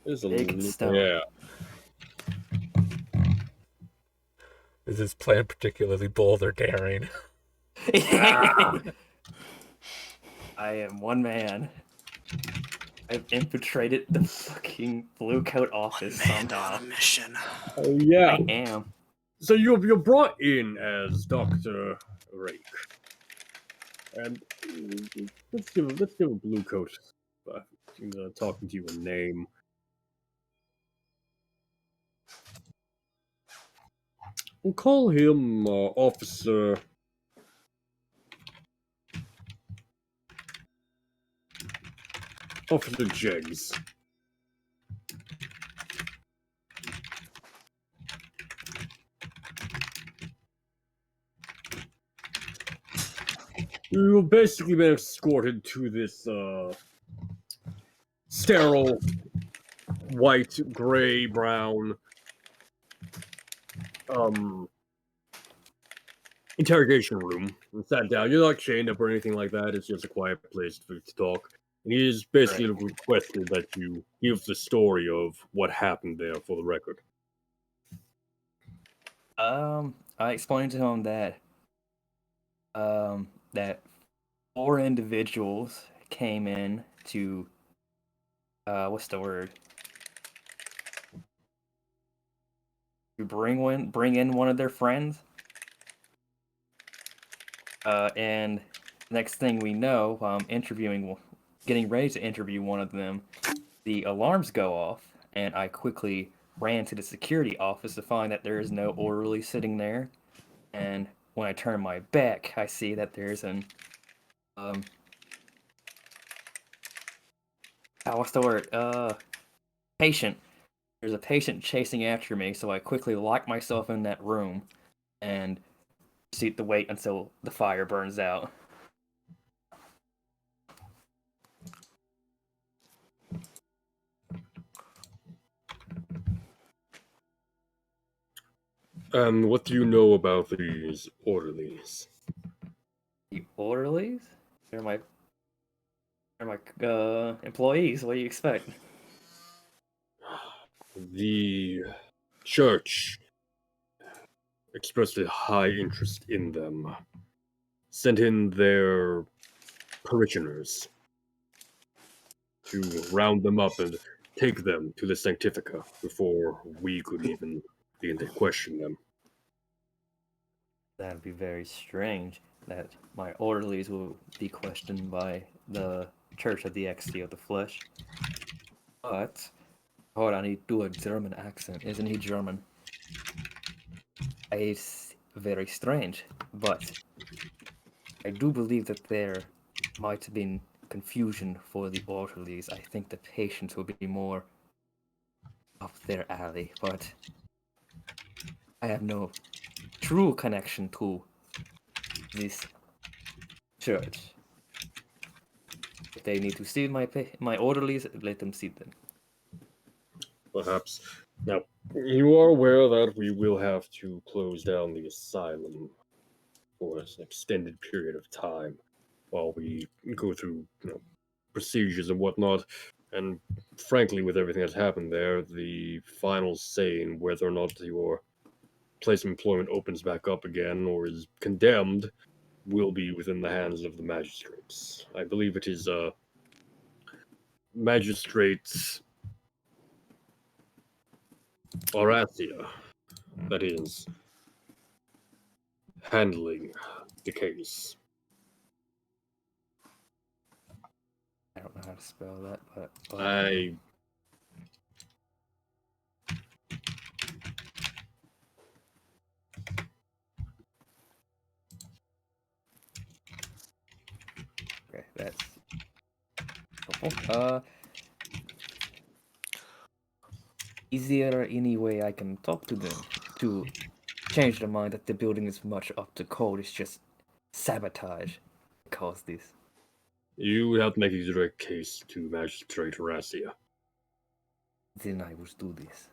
It's a Big stone. Yeah. Is this plan particularly bold or daring? I am one man. I've infiltrated the fucking Blue Coat office somehow. On a mission. Oh yeah. I am. So you're brought in as Dr. Rake. And let's give a blue coat talking to you a name. We'll call him Officer Jeggs. You've basically been escorted to this sterile, white, gray, brown interrogation room. And sat down. You're not chained up or anything like that. It's just a quiet place to talk. And he is basically requested that you give the story of what happened there for the record. I explained to him that that 4 individuals came in to what's the word? To bring in one of their friends. And next thing we know, while I'm getting ready to interview one of them, the alarms go off, and I quickly ran to the security office to find that there is no orderly sitting there. And when I turn my back, I see that there's an what's the word? Patient. There's a patient chasing after me, so I quickly lock myself in that room and proceed to wait until the fire burns out. What do you know about these orderlies? The orderlies? They're my employees. What do you expect? The church expressed a high interest in them. Sent in their parishioners to round them up and take them to the Sanctifica before we could even begin to question them. That'd be very strange that my orderlies will be questioned by the Church of the XT of the Flesh. But, hold on, he do a German accent. Isn't he German? It's very strange, but I do believe that there might have been confusion for the orderlies. I think the patients will be more up their alley, but I have no true connection to this church. If they need to see my orderlies, let them see them. Perhaps. Now, you are aware that we will have to close down the asylum for an extended period of time while we go through, procedures and whatnot. And frankly, with everything that's happened there, the final say in whether or not your place of employment opens back up again or is condemned will be within the hands of the magistrates. I believe it is magistrates Horatia that is handling the case. I don't know how to spell that, but I okay, that's helpful. Is there any way I can talk to them to change their mind that the building is much up to code? It's just sabotage that caused this. You would have to make a direct case to Magistrate Horatia. Then I will do this.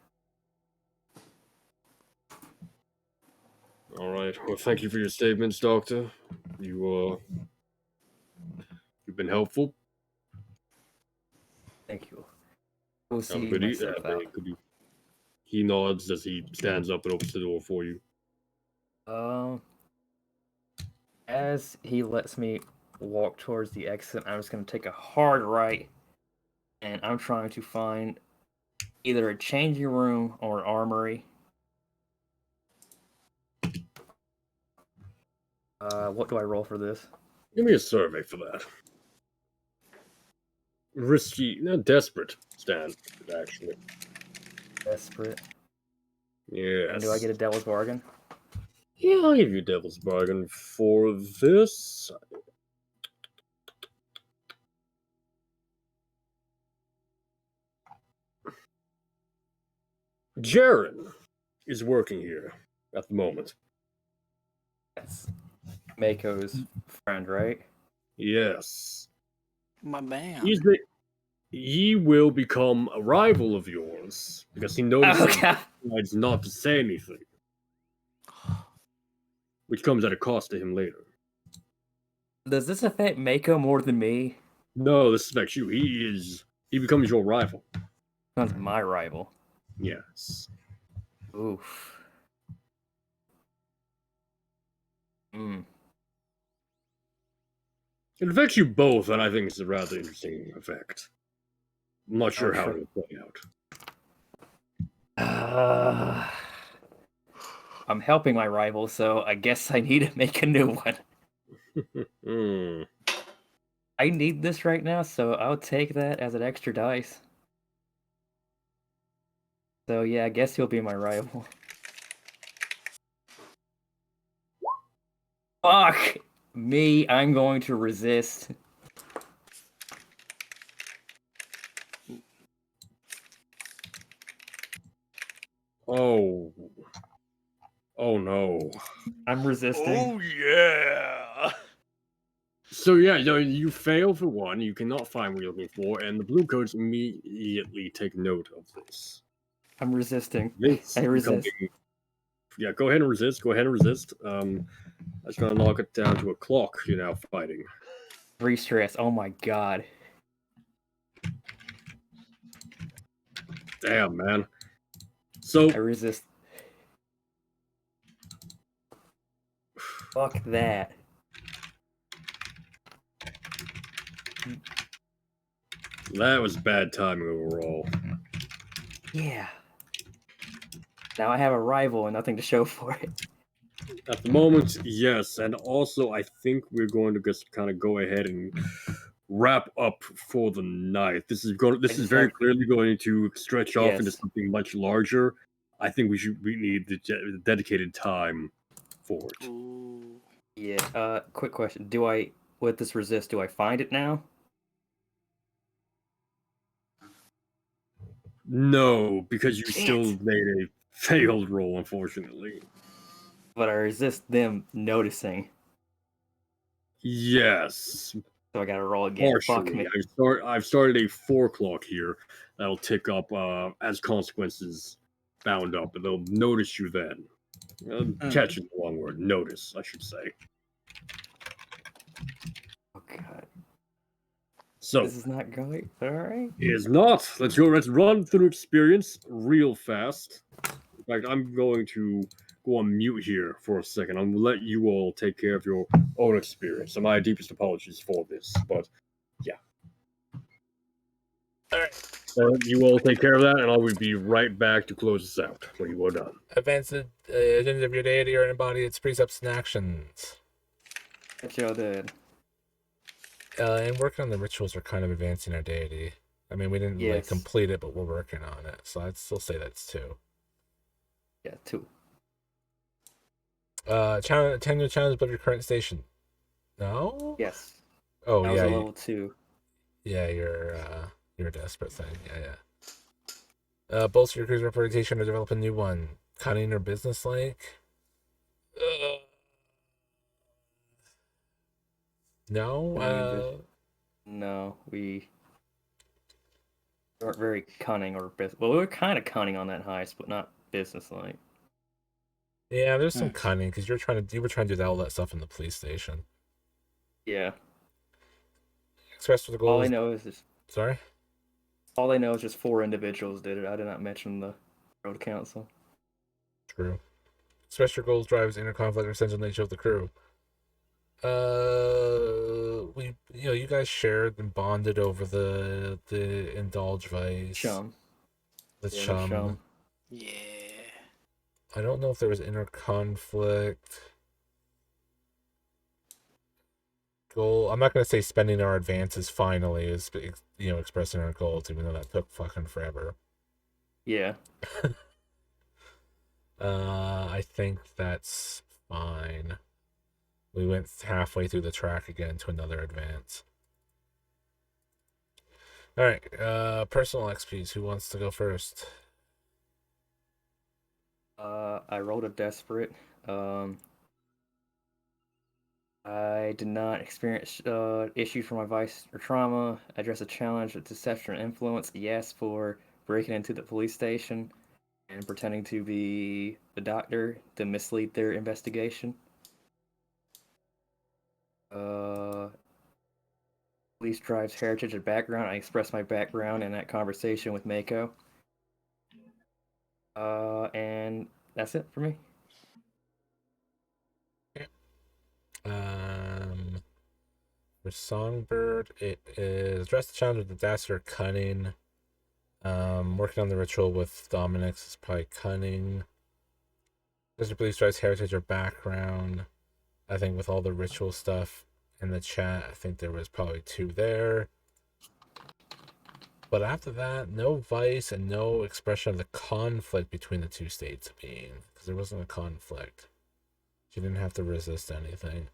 All right. Well, thank you for your statements, Doctor. You've been helpful. Thank you. We'll Have a see good myself out. He nods as he stands up and opens the door for you. As he lets me walk towards the exit, I'm just gonna take a hard right, and I'm trying to find either a changing room or armory. What do I roll for this? Give me a survey for that. Risky, no, desperate stand, actually. Desperate. Yes. And do I get a devil's bargain? Yeah, I'll give you a devil's bargain for this. Jaren is working here at the moment. That's Mako's friend, right? Yes. My man. He will become a rival of yours because he notices Okay. decides not to say anything, which comes at a cost to him later. Does this affect Mako more than me? No, this affects you. He becomes your rival. Becomes my rival. Yes. Oof. Hmm. It affects you both, and I think it's a rather interesting effect. I'm not sure how sure. it will play out. I'm helping my rival, so I guess I need to make a new one. I need this right now, so I'll take that as an extra dice. So yeah, I guess he'll be my rival. Fuck me, I'm going to resist. Oh no. I'm resisting. Oh yeah. So yeah, you fail for one. You cannot find what you're looking for, and the blue coats immediately take note of this. I'm resisting. This I resist. Yeah, go ahead and resist. Go ahead and resist. That's gonna knock it down to a clock. You're now fighting. 3 stress. Oh my god. Damn, man. So I resist. Fuck that. that was bad timing overall. Yeah. Now I have a rival and nothing to show for it. At the moment, yes, and also I think we're going to just kind of go ahead and wrap up for the night. This is very clearly going to stretch off into something much larger. I think we need the dedicated time for it. Ooh. Yeah. Quick question. With this resist, do I find it now? No, because you still made a failed roll, unfortunately. But I resist them noticing. Yes. So I gotta roll again. Fuck Partially. me. I've started a 4 clock here that'll tick up as consequences bound up, and they'll notice you then. Catch is the wrong word. Notice, I should say. Oh god. So This is not going. Alright. it is not. Let's run through experience real fast. In fact, I'm going to go on mute here for a second. I'm gonna let you all take care of your own experience. So my deepest apologies for this, but yeah. All right. You all take care of that, and I will be right back to close this out when you are done. Advance the agenda of your deity or embody its precepts and actions. That y'all did. And working on the rituals are kind of advancing our deity. I mean, we didn't like Yes. complete it, but we're working on it. So I'd still say that's 2. Yeah, 2. Challenge 10 new challenges above your current station. No? Yes. Oh That was yeah. a level 2. Yeah, you're a desperate thing. Yeah. Bolster your crew's reputation or develop a new one. Cunning or business-like? No? No, we weren't very cunning or well, we were kind of cunning on that heist, but not business-like. Yeah, there's some cunning, because you were trying to do all that stuff in the police station. Yeah. Express for the goal. All I know is Sorry? all I know is just 4 individuals did it. I did not mention the road council. True. Express your goals, drives, inner conflict, or essential nature of the crew. You guys shared and bonded over the indulge vice. Chum. The Yeah, chum. chum. Yeah. I don't know if there was inner conflict. Goal. I'm not gonna say spending our advances finally is expressing our goals, even though that took fucking forever. Yeah. I think that's fine. We went halfway through the track again to another advance. Alright, personal XPs. Who wants to go first? I rolled a desperate. I did not experience issues from my vice or trauma. Address a challenge with deception and influence. Yes, for breaking into the police station and pretending to be the doctor to mislead their investigation. Police drives heritage and background. I expressed my background in that conversation with Mako. And that's it for me. For Songbird, it is address the challenge with disaster cunning. Working on the ritual with Dominic's is probably cunning. Mr. Police drives heritage or background. I think with all the ritual stuff in the chat, I think there was probably 2 there. But after that, no vice and no expression of the conflict between the 2 states of being, because there wasn't a conflict. She didn't have to resist anything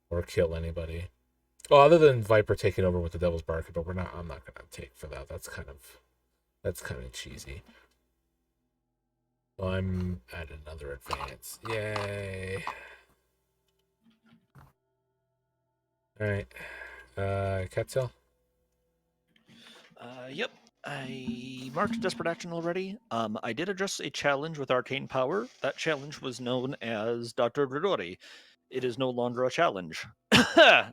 or kill anybody. Well, other than Viper taking over with the Devil's Barker, but I'm not gonna take for that. That's kind of cheesy. Well, I'm at another advance. Yay! All right, Ketzel. Yep. I marked desperate action already. I did address a challenge with arcane power. That challenge was known as Dr. Gridori. It is no longer a challenge.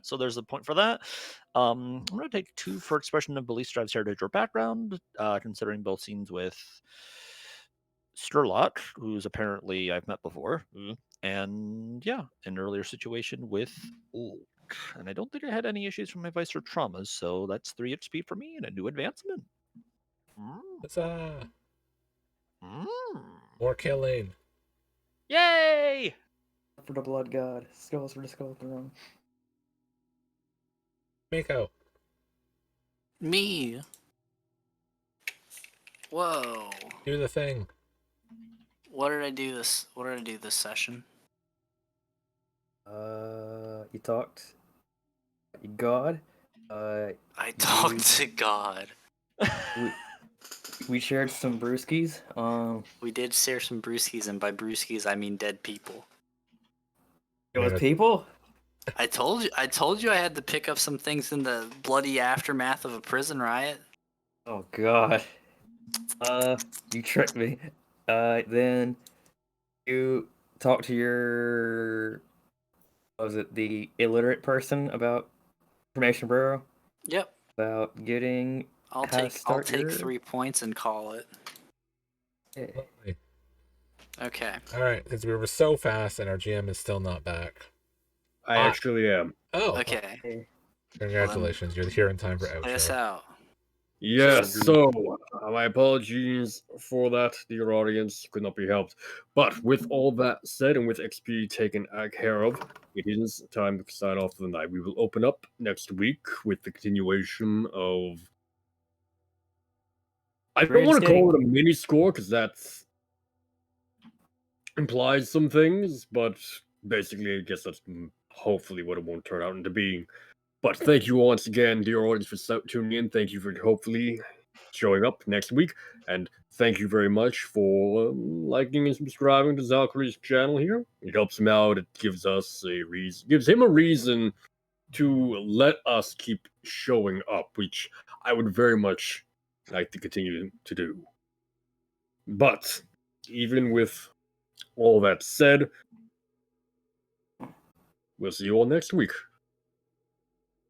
So there's a point for that. I'm going to take 2 for expression of belief, drives, heritage, or background, considering both scenes with Sturlot, who's apparently I've met before, and yeah, an earlier situation with Old. And I don't think I had any issues from my vice or traumas, so that's 3 HP for me and a new advancement. Huzzah! More killing. Yay! For the blood god. Skulls for the skull throne. Mako. Me. Whoa. Do the thing. What did I do this session? You talked. God. I talked to God. We shared some brewskis. We did share some brewskis, and by brewskis I mean dead people. It was people? I told you I had to pick up some things in the bloody aftermath of a prison riot. Oh god. You tricked me. Then you talked to your was it the illiterate person about Information Bureau? Yep. About getting I'll take 3 points and call it. Yeah. Okay. All right, because we were so fast and our GM is still not back. I actually am. Oh, Okay. congratulations! You're here in time for Play us outro. out. Yes, so my apologies for that, dear audience. Could not be helped. But with all that said, and with XP taken care of, it is time to sign off for the night. We will open up next week with the continuation of. I don't want to call it a mini score because that's implies some things, but basically, I guess that's hopefully what it won't turn out into being. But thank you once again, dear audience, for tuning in. Thank you for hopefully showing up next week. And thank you very much for liking and subscribing to Valkyrie's channel here. It helps him out. It gives us a reason, gives him a reason to let us keep showing up, which I would very much like to continue to do. But even with all that said, we'll see you all next week.